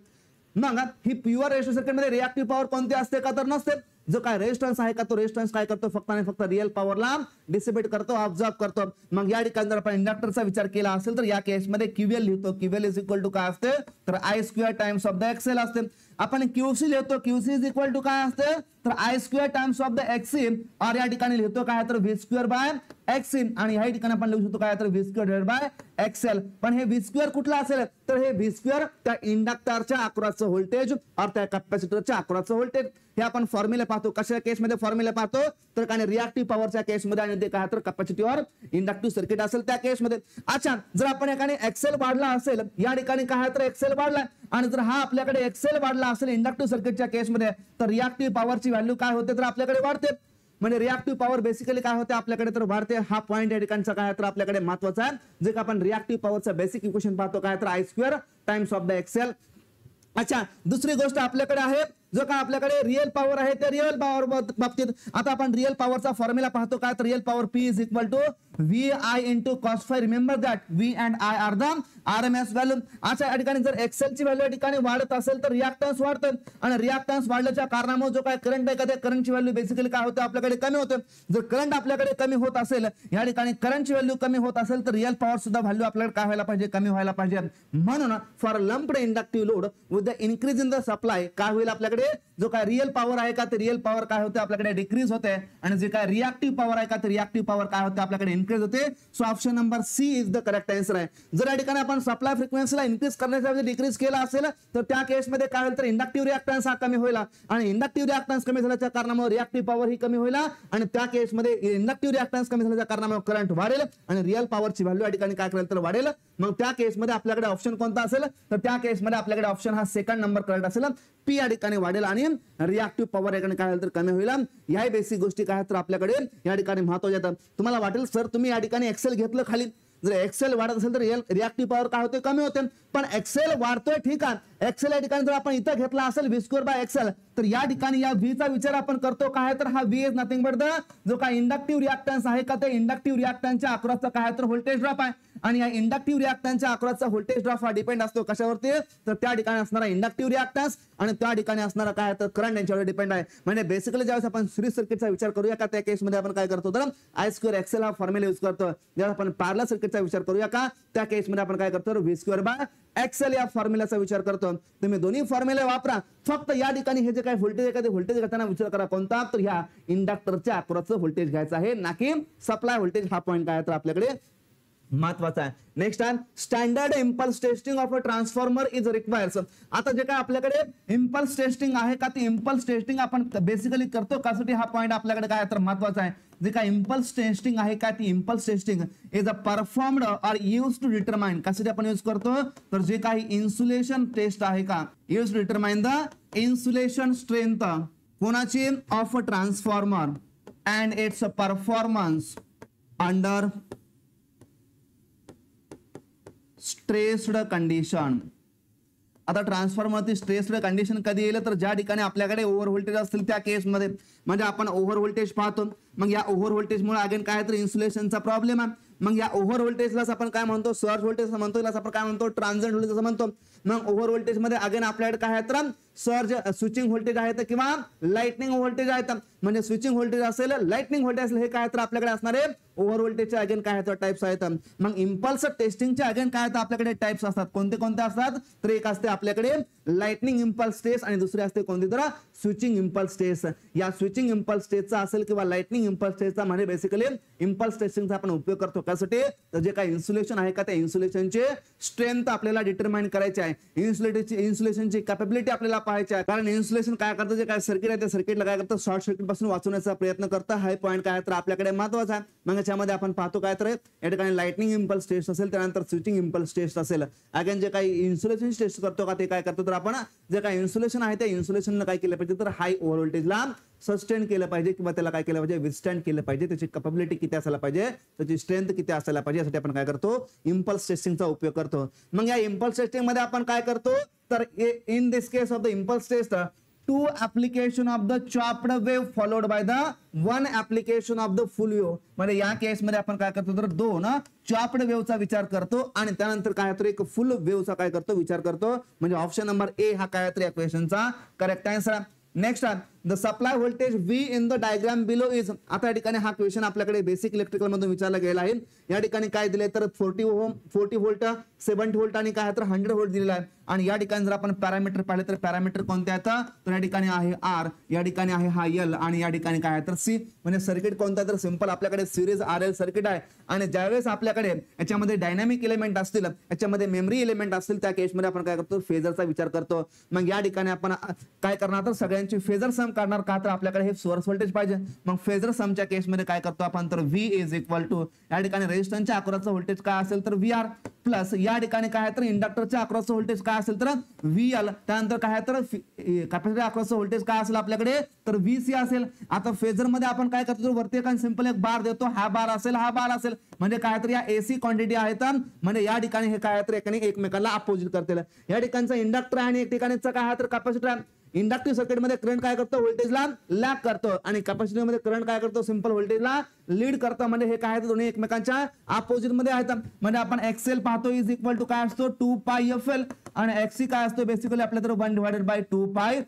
मग ही प्युअर रेजिस्टन्स सर्किट मध्ये रिएक्टिव्ह पॉवर कोणती असते का तर नसते. जो काय रेजिस्टन्स आहे का तो रेजिस्टन्स काय करतो फक्त आणि फक्त रिअल पॉवरला डिसिपेट करतो, ऑब्झर्व करतो. मग या ठिकाणी जर आपण इंडक्टरचा विचार केला असेल तर या केसमध्ये क्यूएल लिहितो. क्यूएल इज इक्वल टू काय असते तर I square times of the XL असते. आपण क्यूसी लिहितो. क्यूसी इज इक्वल टू काय असते तर I square times of the एक्सी और या ठिकाणी लिहितो काय तर व्ही स्क्वेअर बाय एक्सी आणि या ठिकाणी आपण लिहू शकतो काय तर V square divided by XL. पण हे व्ही स्क्वेअर कुठला असेल तर हे व्ही स्क्वेअर त्या इंडक्टरच्या अक्रॉसचं व्होल्टेज और त्या कॅपॅसिटरच्या अक्रॉसचं व्होल्टेज हे आपण फॉर्म्युला पाहतो. कशा केसमध्ये फॉर्म्युला पाहतो तर काय रिएक्टिव्ह पॉवरच्या केसमध्ये आणि ते काय तर कॅपॅसिटिव्ह और इंडक्टिव्ह सर्किट असेल त्या केसमध्ये. अच्छा, जर आपण एकाने एक्सेल वाढला असेल या ठिकाणी काय तर एक्सेल वाढला आणि जर हा आपल्याकडे एक्सेल वाढला असेल इंडक्टिव्ह सर्किटच्या केसमध्ये तर रिएक्टिव्ह पॉवरची व्हॅल्यू काय होते तर आपल्याकडे वाढते. म्हणजे रिएक्टिव्ह पॉवर बेसिकली काय होते आपल्याकडे तर वाढते. हा पॉईंट या ठिकाणचा काय तर आपल्याकडे महत्वाचा आहे. जे का आपण रिएक्टिव्ह पॉवरचा बेसिक इक्वेशन पाहतो काय तर I square times of the XL. अच्छा, दुसरी गोष्ट आपल्याकडे आहे जो काय आपल्याकडे रिअल पॉवर आहे त्या रिअल पॉवर बाबतीत आता आपण रिअल पॉवरचा फॉर्म्युला पाहतो काय तर real power P is equal to VI into cos phi. Remember that V and I are the RMS value. अच्छा, या ठिकाणी जर एक्सेल ची व्हॅल्यू या ठिकाणी वाढत असेल तर रिएक्टन्स वाढतं आणि रिएक्टन्स वाढल्याच्या कारणामुळे जो काय करंट आहे का त्या करंटची व्हॅल्यू बेसिकली काय होते आपल्याकडे कमी होते. जर करंट आपल्याकडे कमी होत असेल या ठिकाणी करंटची व्हॅल्यू कमी होत असेल तर रिअल पॉवर सुद्धा व्हॅल्यू आपल्याकडे काय व्हायला पाहिजे कमी व्हायला पाहिजे. म्हणून for lumped inductive load with the increase in the supply काय होईल आपल्याकडे जो काय रिअल पॉवर आहे का ते रिअल पॉवर काय होते आपल्याकडे डिक्रीज होते आणि जे काय रिएक्टिव्ह पॉवर आहे का ते रिएक्टिव्ह पॉवर काय होते आपल्याकडे इन्क्रीज होते. So option number C is the correct answer आहे. जर या ठिकाणी आपण सप्लाय फ्रिक्वेन्सीला इन्क्रीज करण्याच्या डिक्रीज केला असेल तर त्या केसमध्ये काय होईल तर इंडक्टिव्ह रिएक्टन्स हा कमी होईल आणि इंडक्टिव्ह रिएक्टन्स कमी झाल्याच्या कारणामुळे रिएक्टिव्ह पॉवर ही कमी होईल आणि त्या केसमध्ये इंडक्टिव्ह रिएक्टन्स कमी झाल्याच्या कारणामुळे करंट वाढेल आणि रिअल पॉवरची व्हॅल्यू या ठिकाणी काय करेल तर वाढेल. मग त्या केसमध्ये आपल्याकडे ऑप्शन कोणता असेल तर त्या केसमध्ये आपल्याकडे ऑप्शन हा सेकंड नंबर करेक्ट असेल. P या ठिकाणी वाढेल आणि रिएक्टिव्ह पॉवर या ठिकाणी काय तर कमी होईल. या बेसिक गोष्टी काय तर आपल्याकडे या ठिकाणी महत्त्वाच्या आहेत. तुम्हाला वाटेल सर तुम्ही या ठिकाणी एक्सेल घेतलं खाली जर एक्सेल वाढत असेल तर रिएक्टिव्ह पॉवर काय होते कमी होते. पण एक्सेल वाढतोय ठीक आहे. एक्सेल या ठिकाणी जर आपण इथं घेतला असेल व्ही स्क्वेअर बाय एक्सेल तर या ठिकाणी या व्ही चा विचार आपण करतो काय तर हा V is nothing but the जो काय इंडक्टिव्ह रिएक्टन्स आहे का ते इंडक्टिव्ह रिएक्टन्सच्या अक्रॉसचा काय तर व्होल्टेज ड्रॉप आहे आणि या इंडक्टिव्ह रिएक्टन्सच्या अक्रॉसचा व्होल्टेज ड्रॉप हा डिपेंड असतो कशावरती तर त्या ठिकाणी असणारा इंडक्टिव्ह रिएक्टन्स आणि त्या ठिकाणी असणारा काय तर करंट यांच्यावर डिपेंड आहे. म्हणजे बेसिकली ज्यावेळेस आपण सिरीज सर्किटचा विचार करूया का त्या केसमध्ये आपण काय करतो तर आय स्क्वेअर एक्सेल हा फॉर्म्युला यूज करतो. ज्यावेळेस आपण पॅरलल सर्किटचा विचार करूया का त्या केसमध्ये आपण काय करतो व्ही स्क्वेअर बाय एक्सेल या फॉर्म्युलाचा विचार करतो. तुम्ही दोन्ही फॉर्म्युले वापरा. फक्त या ठिकाणी हे जे काही व्होल्टेज आहे का ते व्होल्टेज घेताना विचार करा कोणता तर ह्या इंडक्टरच्या अक्रॉसचं व्होल्टेज घ्यायचं आहे ना की सप्लाय व्होल्टेज. हा पॉईंट काय तर आपल्याकडे महत्वाचा आहे. नेक्स्ट आहे standard impulse testing of a transformer is requires. आता जे काय आपल्याकडे इम्पल्स टेस्टिंग आहे का ती इम्पल्स टेस्टिंग आपण बेसिकली करतो कासाठी हा पॉईंट आपल्याकडे काय तर महत्वाचा आहे. जे काय इम्पल्स टेस्टिंग आहे का ती impulse testing is a performed और यूज टू डिटरमाइन कशासाठी आपण यूज करतो तर जे काही इन्सुलेशन टेस्ट आहे का use to determine the insulation strength कोणाची of a transformer and its performance under stressed condition. आता ट्रान्सफॉर्मरची स्ट्रेस्ड कंडिशन कधी येईल तर ज्या ठिकाणी आपल्याकडे ओव्हर व्होल्टेज असतील त्या केसमध्ये. म्हणजे आपण ओव्हर व्होल्टेज पाहतो मग या ओव्हर व्होल्टेजमुळे अगेन काय तर इन्सुलेशनचा प्रॉब्लेम आहे. मग या ओव्हर व्होल्टेजलाच आपण काय म्हणतो सर्ज व्होल्टेज म्हणतो याला आपण काय म्हणतो ट्रान्झिएंट व्होल्टेज असं म्हणतो. मग ओव्हर व्होल्टेज मध्ये अगेन आपल्याकडे काय आहे तर सर्ज स्विचिंग व्होल्टेज आहेत किंवा लाइटनिंग व्होल्टेज आहेत. म्हणजे स्विचिंग व्होल्टेज असेल लाइटनिंग व्होल्टेज असेल हे काय तर आपल्याकडे असणारे ओव्हर व्होल्टेजचे अगेन काय आहेत टाइप्स आहेत. मग इम्पल्स टेस्टिंगचे अगेन काय आहेत आपल्याकडे टाइप्स असतात. कोणते कोणते असतात तर एक असते आपल्याकडे लाइटनिंग इम्पल्स टेस्ट आणि दुसरी असते कोणती तर स्विचिंग इम्पल्स टेस्ट. या स्विचिंग इम्पल्स टेस्टचा असेल किंवा लाइटनिंग इम्पल्स टेस्टचा म्हणजे बेसिकली इम्पल्स टेस्टिंगचा आपण उपयोग करतो कशासाठी तर जे काही इन्सुलेशन आहे का त्या इन्सुलेशनचे स्ट्रेंथ आपल्याला डिटरमाइन करायचे आहे. इन्सुलेशनची कॅपेबिलिटी आपल्याला पाहायची आहे. कारण इन्सुलेशन काय करतं जे काय सर्किट आहे त्या सर्किटला काय करतं शॉर्ट सर्किट पासून वाचवण्याचा प्रयत्न करतं. हा पॉईंट काय तर आपल्याकडे महत्वाचा आहे. मग याच्यामध्ये आपण पाहतो काय तर या ठिकाणी लाइटनिंग इम्पल्स टेस्ट असेल त्यानंतर स्विचिंग इम्पल्स टेस्ट असेल. अगेन जे काही इन्सुलेशन टेस्ट करतो का ते काय करतो तर आपण जे काही इन्सुलेशन आहे त्या इन्सुलेशनला काय केलं पाहिजे तर हाय ओव्हर व्होल्टेजला सस्टेन केलं पाहिजे किंवा त्याला काय केलं पाहिजे, विथस्टँड केलं पाहिजे, त्याची कॅपॅबिलिटी किती असायला पाहिजे, त्याची स्ट्रेंथ किती असायला पाहिजे, यासाठी आपण काय करतो, इम्पल्स टेस्टिंगचा उपयोग करतो. मग या इम्पल्स टेस्टिंग मध्ये आपण काय करतो, तर in this case of the impulse test 2 application of the chopped wave followed by the 1 application of the full wave. म्हणजे या केस मध्ये आपण काय करतो, तर 2 चॉप्ड वेव्हचा विचार करतो आणि त्यानंतर काय तर एक फुल वेव्हचा काय करतो, विचार करतो. म्हणजे ऑप्शन नंबर ए हा काय तर या क्वेश्चनचा correct answer. Next the supply voltage V in the diagram below is. आता या ठिकाणी हा क्वेश्चन आपल्याकडे बेसिक इलेक्ट्रिकल मधून विचारला गेला आहे. या ठिकाणी काय दिले तर 40 व्होल्ट 70 व्होल्ट आणि काय तर 100 व्होल्ट दिलेला आहे. आणि या ठिकाणी जर आपण पॅरामीटर पाहिले तर पॅरामीटर कोणते आहेत, तर या ठिकाणी आहे R, या ठिकाणी आहे हा L आणि या ठिकाणी काय आहे तर C. म्हणजे सर्किट कोणता तर सिंपल आपल्याकडे सिरीज RL सर्किट आहे. आणि ज्यावेळेस आपल्याकडे याच्यामध्ये डायनामिक एलिमेंट असतील, याच्यामध्ये मेमरी एलिमेंट असतील, त्या केसमध्ये आपण काय करतो, फेजरचा विचार करतो. मग या ठिकाणी आपण काय करणार, तर सगळ्यांची फेजर सम काढणार, का तर आपल्याकडे हे सोर्स व्होल्टेज पाहिजे. मग फेजर समच्या केसमध्ये काय करतो आपण, तर V इज इक्वल टू या ठिकाणी रेजिस्टन्सच्या अक्रॉसचा व्होल्टेज काय असेल तर VR प्लस या ठिकाणी काय तर इंडक्टरच्या अक्रॉसचा व्होल्टेज काय असेल तर VL, त्यानंतर काय तर कॅपॅसिटर अक्रॉसचा व्होल्टेज काय असेल आपल्याकडे तर VC असेल. आता फेजर मध्ये आपण काय करतो, वरती एक सिंपल एक बार देतो, हा बार असेल, हा बार असेल, म्हणजे काय तर या AC क्वांटिटी आहेत. म्हणजे या ठिकाणी हे काय तर एकमेकांना अपोजिट करतील. या ठिकाणचा इंडक्टर आणि एक ठिकाणचा काय आहे तर कॅपॅसिटर. इंडक्टिव्ह सर्किट मध्ये करंट काय करतो, व्होल्टेजला लॅग करतो आणि कॅपॅसिटर मध्ये करंट काय करतो, सिंपल व्होल्टेजला लीड करतो. म्हणजे हे काय दोन्ही एकमेकांच्या अपोजिट मध्ये आहेत. म्हणजे आपण XL पाहतो इज इक्वल टू काय असतो 2πfl आणि XC काय असतो बेसिकली आपल्या तर 1/2π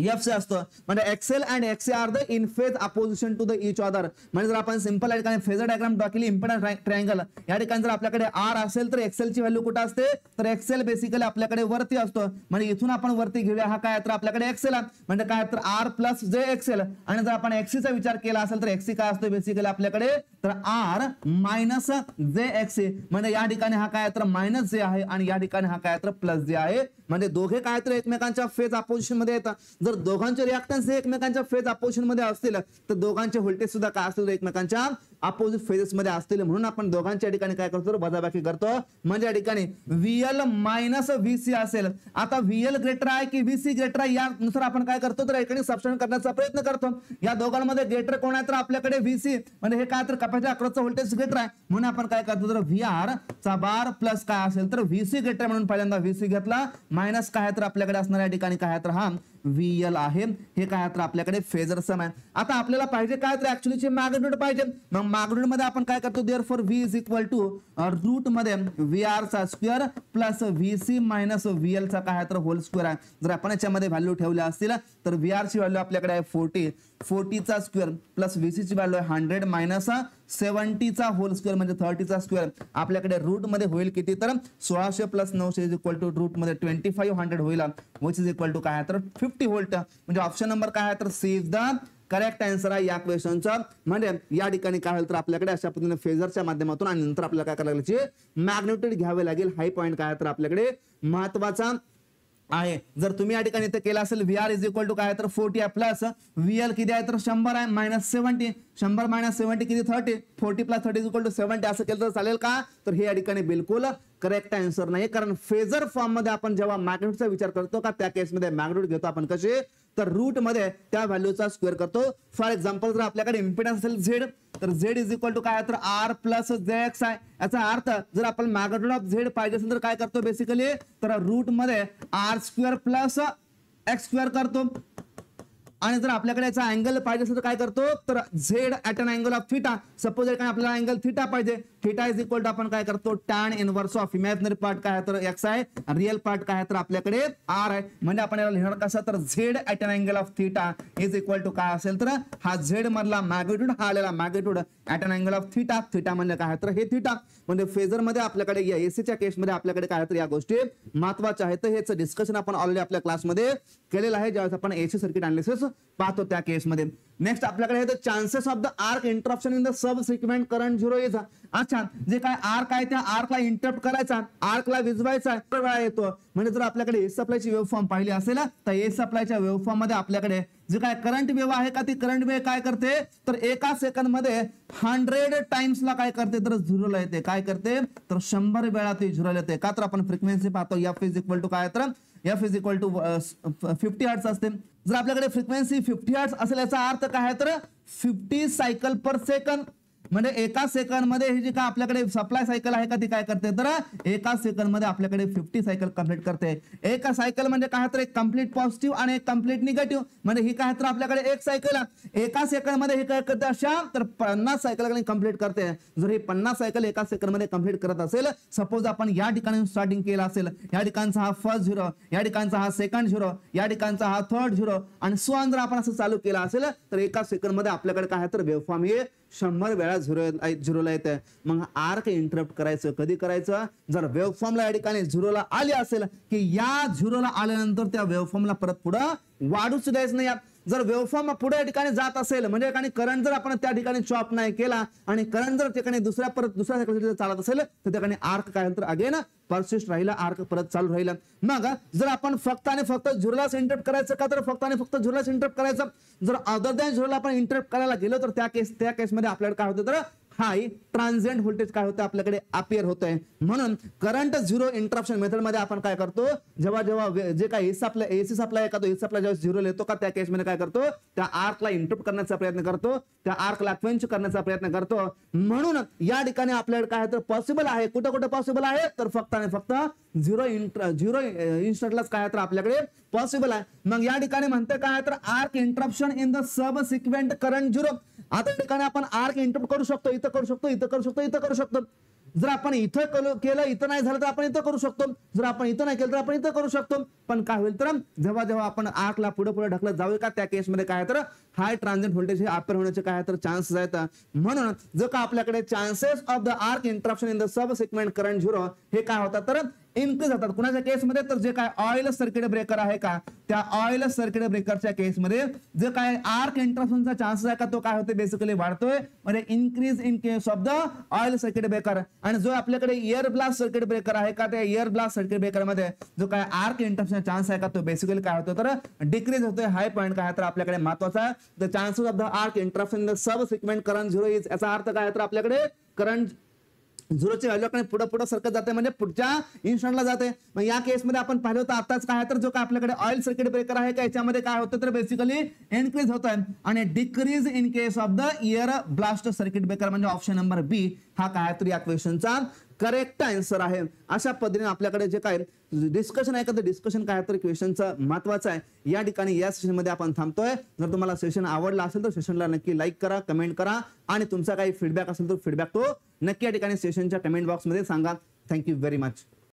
FC असतो. म्हणजे XL and XC are the in phase opposition to the each other. म्हणजे जर आपण सिंपल या ठिकाणी फेजर डायग्राम दाखवली, इम्पेडन्स ट्रायंगल, या ठिकाणी जर आपल्याकडे R असेल तर XL ची व्हॅल्यू कुठे असते, तर XL बेसिकली आपल्याकडे वरती असतो. म्हणजे इथून आपण वरती घेऊया, हा काय तर आपल्याकडे XL म्हणजे काय तर R प्लस JXL. आणि जर आपण XC चा विचार केला असेल तर XC काय असतो बेसिकली आपल्याकडे तर R मायनस JXC. म्हणजे या ठिकाणी हा काय तर मायनस J आहे आणि या ठिकाणी हा काय तर प्लस J आहे. म्हणजे दोघे काय तर एकमेकांच्या फेज अपोजिशन मध्ये येतात. जर दोघांचे रिएक्टन्स हे एकमेकांच्या फेज अपोजिशन मध्ये असतील तर दोघांचे व्होल्टेज सुद्धा काय असतील एकमेकांच्या अपोजिट फेजेस मध्ये असतील. म्हणून आपण दोघांच्या ठिकाणी काय करतो, वजाबाकी करतो. म्हणजे या ठिकाणी VL मायनस VC असेल. आता VL ग्रेटर आहे की VC ग्रेटर आहे यानुसार आपण काय करतो, तर एकाने सबस्टिट्यूट करण्याचा प्रयत्न करतो. या दोघांमध्ये ग्रेटर कोण आहे तर आपल्याकडे VC. म्हणजे हे काय तर कॅपॅसिटर अक्रॉसचा व्होल्टेज ग्रेटर आहे. म्हणून आपण काय करतो, तर VR चा बार प्लस काय असेल तर VC ग्रेटर म्हणून पहिल्यांदा VC घेतला, मायनस काय तर आपल्याकडे असणार या ठिकाणी काय तर हा VL आहे. हे काय तर आपल्याकडे फेजर सम आहे. आता आपल्याला पाहिजे काय तर ऍक्च्युअली मॅग्निट्यूड पाहिजे. मग मॅग्निट्यूड मध्ये आपण काय करतो, therefore V is equal to root मध्ये VR चा square plus VC minus VL चा काय तर होल स्क्वेअर आहे. जर आपण याच्यामध्ये व्हॅल्यू ठेवल्या असतील तर VR ची व्हॅल्यू आपल्याकडे आहे 40 चा स्क्वेअर प्लस VC ची व्हॅल्यू आहे 100 मायनस 70 चा होल स्क्वेअर म्हणजे 30 चा स्क्वेअर. आपल्याकडे रूट मध्ये होईल किती तर 1600 plus 900 is equal to root मध्ये 2500 होईल, विच इज इक्वल टू काय तर 50 व्होल्ट. म्हणजे ऑप्शन नंबर काय आहे तर C is the correct answer आहे या क्वेश्चनचा. म्हणजे या ठिकाणी काय होईल तर आपल्याकडे अशा पद्धतीने फेजरच्या माध्यमातून आणि नंतर आपल्याला काय करायला लागेल, मॅग्निट्यूड घ्यावे लागेल. हाय पॉईंट काय तर आपल्याकडे महत्वाचा आहे. जर तुम्ही या ठिकाणी इथे केला असेल VR इज इक्वल टू काय तर 40 प्लस VL किती आहे तर 100 आहे मायनस 70, 100 मायनस 70 किती 30, 40 प्लस 30 इज इक्वल टू 70 असं केलं तर चालेल का, तर हे या ठिकाणी बिलकुल करेक्ट आन्सर नाही. कारण फेजर फॉर्म मध्ये आपण जेव्हा मॅग्निट्यूडचा विचार करतो का त्या केसमध्ये मॅग्निट्यूड घेतो आपण कसे, तर रूट मध्ये त्या व्हॅल्यूचा स्क्वेअर करतो. फॉर एक्झाम्पल जर आपल्याकडे इम्पिडन्स असेल Z तर Z इज इक्वल टू काय तर R प्लस JX आहे. याचा अर्थ जर आपण मॅग्निट्यूड ऑफ Z पाहिजे असेल तर काय करतो बेसिकली, तर रूट मध्ये R square plus X square करतो. आणि जर आपल्याकडे याचा अँगल पाहिजे असेल तर काय करतो, तर Z at an angle of theta. Suppose आपल्याला अँगल थीटा पाहिजे, थीटा इज इक्वल टू आपण काय करतो tan inverse of imaginary part काय तर X आहे, रिअल पार्ट काय तर आपल्याकडे R आहे. म्हणजे आपण याला लिहिणार कसं, तर Z at an angle of theta is equal to काय असेल तर हा Z मधला मॅग्निट्यूड, हा आलेला magnitude at an angle of theta. Theta म्हणजे काय तर हे थीटा. म्हणजे फेजर मध्ये आपल्याकडे या एसीच्या केसमध्ये आपल्याकडे काय तर या गोष्टी महत्वाच्या आहेत. हेच डिस्कशन आपण ऑलरेडी आपल्या क्लासमध्ये केलेलं आहे ज्यावेळेस आपण एसी सर्किट अनालिसिस पाहतो त्या केसमध्ये. नेक्स्ट आपल्याकडे the chances of the arc interruption in the subsequent current 0 is. अच्छा, जे काय आर्क आहे त्या आर्कला इंटरप्ट करायचा, आर्कला विझवायचा वेळा येतो. म्हणजे जर आपल्याकडे ए सप्लायची वेव्ह फॉर्म पाहिली असेल तर ए सप्लायच्या वेव्ह फॉर्म मध्ये आपल्याकडे जे काय करंट वेव्ह आहे का ती करंट वेव्ह काय करते, तर एका सेकंड मध्ये 100 टाइम्स ला काय करते तर झिरोला येते. काय करते तर 100 वेळा ती झिरोला येते. का तर आपण फ्रिक्वेन्सी पाहतो F इज इक्वल टू काय तर F is equal to 50 hertz असते. जर आपल्याकडे फ्रिक्वेन्सी 50 हर्ट्स असेल याचा अर्थ काय आहे तर 50 सायकल पर सेकंद, म्हणजे एका सेकंड मध्ये ही जी काय आपल्याकडे सप्लाय सायकल आहे का ती काय करते तर एका सेकंड मध्ये आपल्याकडे 50 सायकल कंप्लीट करते. एका सायकल म्हणजे काय तर एक कंप्लीट पॉझिटिव्ह आणि एक कंप्लीट निगेटिव्ह, म्हणजे ही काय तर आपल्याकडे एक सायकल एका सेकंड मध्ये ही काय करते अशा तर 50 सायकल कंप्लीट करते. जर ही 50 सायकल एका सेकंड मध्ये कंप्लीट करत असेल, सपोज आपण या ठिकाणी स्टार्टिंग केलं असेल, या ठिकाणचा हा फर्स्ट झिरो, या ठिकाणचा हा सेकंड झिरो, या ठिकाणचा हा थर्ड झिरो आणि सो ऑन जर आपण असं चालू केलं असेल तर एका सेकंड मध्ये आपल्याकडे काय तर वेव्हफॉर्म हे 100 वेळा झिरोला येते. मग आर्क इंटरप्ट करायचं कधी करायचं, जर वेव्हफॉर्मला या ठिकाणी झिरोला आले असेल की या झिरोला आल्यानंतर त्या वेव्हफॉर्मला परत पुढे वाढूच द्यायचं नाही. जर वेव्हफॉर्म पुढे या ठिकाणी जात असेल म्हणजे करंट जर आपण त्या ठिकाणी चॉप नाही केला आणि करंट जर ठिकाणी दुसऱ्या सायकल चालत असेल तर त्या ठिकाणी आर्क काय तर अगेन परसिस्ट राहिला, आर्क परत चालू राहिला. मग जर आपण फक्त आणि फक्त झिरोलाच इंटरप्ट करायचं का तर फक्त आणि फक्त झिरोलाच इंटरप्ट करायचं. जर अदर दॅन झिरोला आपण इंटरप्ट करायला गेलो तर त्या केसमध्ये आपल्याकडे काय होतं तर हाय ट्रान्झिएंट व्होल्टेज काय होतं आपल्याकडे अपियर होतंय. म्हणून करंट झिरो इंटरप्शन मेथड मध्ये आपण काय करतो, जेव्हा जे काही एसी सप्लाय का तो एसी सप्लाय जेव्हा झिरो येतो का त्या केसमध्ये काय करतो त्या आर्कला इंटरप्ट करण्याचा प्रयत्न करतो, त्या आर्कला क्वेंच करण्याचा प्रयत्न करतो. म्हणून या ठिकाणी आपल्याकडे काय तर पॉसिबल आहे, कुठं कुठं पॉसिबल आहे तर फक्त आणि फक्त झिरो इन्स्टंटलाच काय तर आपल्याकडे पॉसिबल आहे. मग या ठिकाणी म्हणते काय तर arc interruption in the subsequent current zero. आता ठिकाणी आपण आर्क इंटरप्ट करू शकतो, इथं करू शकतो, इथं करू शकतो, इथं करू शकतो. जर आपण इथं केलं इथं नाही झालं तर आपण इथं करू शकतो, जर आपण इथं नाही केलं तर आपण इथं करू शकतो. पण काय होईल तर जेव्हा आपण आर्कला पुढे ढकलत जाऊ का त्या केसमध्ये काय तर हाय ट्रान्झिएंट व्होल्टेज हे अपियर होण्याचे काय तर चान्सेस आहेत. म्हणून जर का आपल्याकडे chances of the arc interruption in the subsequent current zero हे काय होतात तर इन्क्रीज होतात. कुणाच्या केसमध्ये तर जे काय ऑइल सर्किट ब्रेकर आहे का त्या ऑइल सर्किट ब्रेकरच्या केसमध्ये जे काय आर्क इंटरप्शनचा चान्सेस आहे का तो काय होते बेसिकली वाढतोय, म्हणजे increase in case of the oil circuit breaker. आणि जो आपल्याकडे एअर ब्लास्ट सर्किट ब्रेकर आहे का त्या एअर ब्लास्ट सर्किट ब्रेकर मध्ये जो काय आर्क इंटरप्शन चान्स आहे का तो बेसिकली काय होतो तर डिक्रीज होतोय. हाय पॉईंट काय तर आपल्याकडे महत्वाचा the chances of the arc interruption in the subsequent current zero is, याचा अर्थ काय तर आपल्याकडे करंट झिरोची व्हॅल्यू पुढे सरकत जाते म्हणजे पुढच्या इन्स्टंटला जाते. मग या केसमध्ये आपण पाहिलं होतं आताच काय तर जो काय आपल्याकडे ऑइल सर्किट ब्रेकर आहे का याच्यामध्ये काय होतं तर बेसिकली इन्क्रीज होत आहे आणि decrease in case of the air blast circuit breaker, म्हणजे ऑप्शन नंबर बी हा काय तर या क्वेश्चनचा करेक्ट आन्सर आहे. अशा पद्धतीने आपल्याकडे जे काय डिस्कशन आहे का ते डिस्कशन काय तर क्वेश्चनचं महत्वाचं आहे. या ठिकाणी या सेशन मध्ये आपण थांबतोय. जर तुम्हाला सेशन आवडला असेल तर सेशनला नक्की लाईक करा, कमेंट करा आणि तुमचा काही फीडबॅक असेल तर फीडबॅक तो नक्की या ठिकाणी सेशनच्या कमेंट बॉक्स मध्ये सांगा. Thank you very much.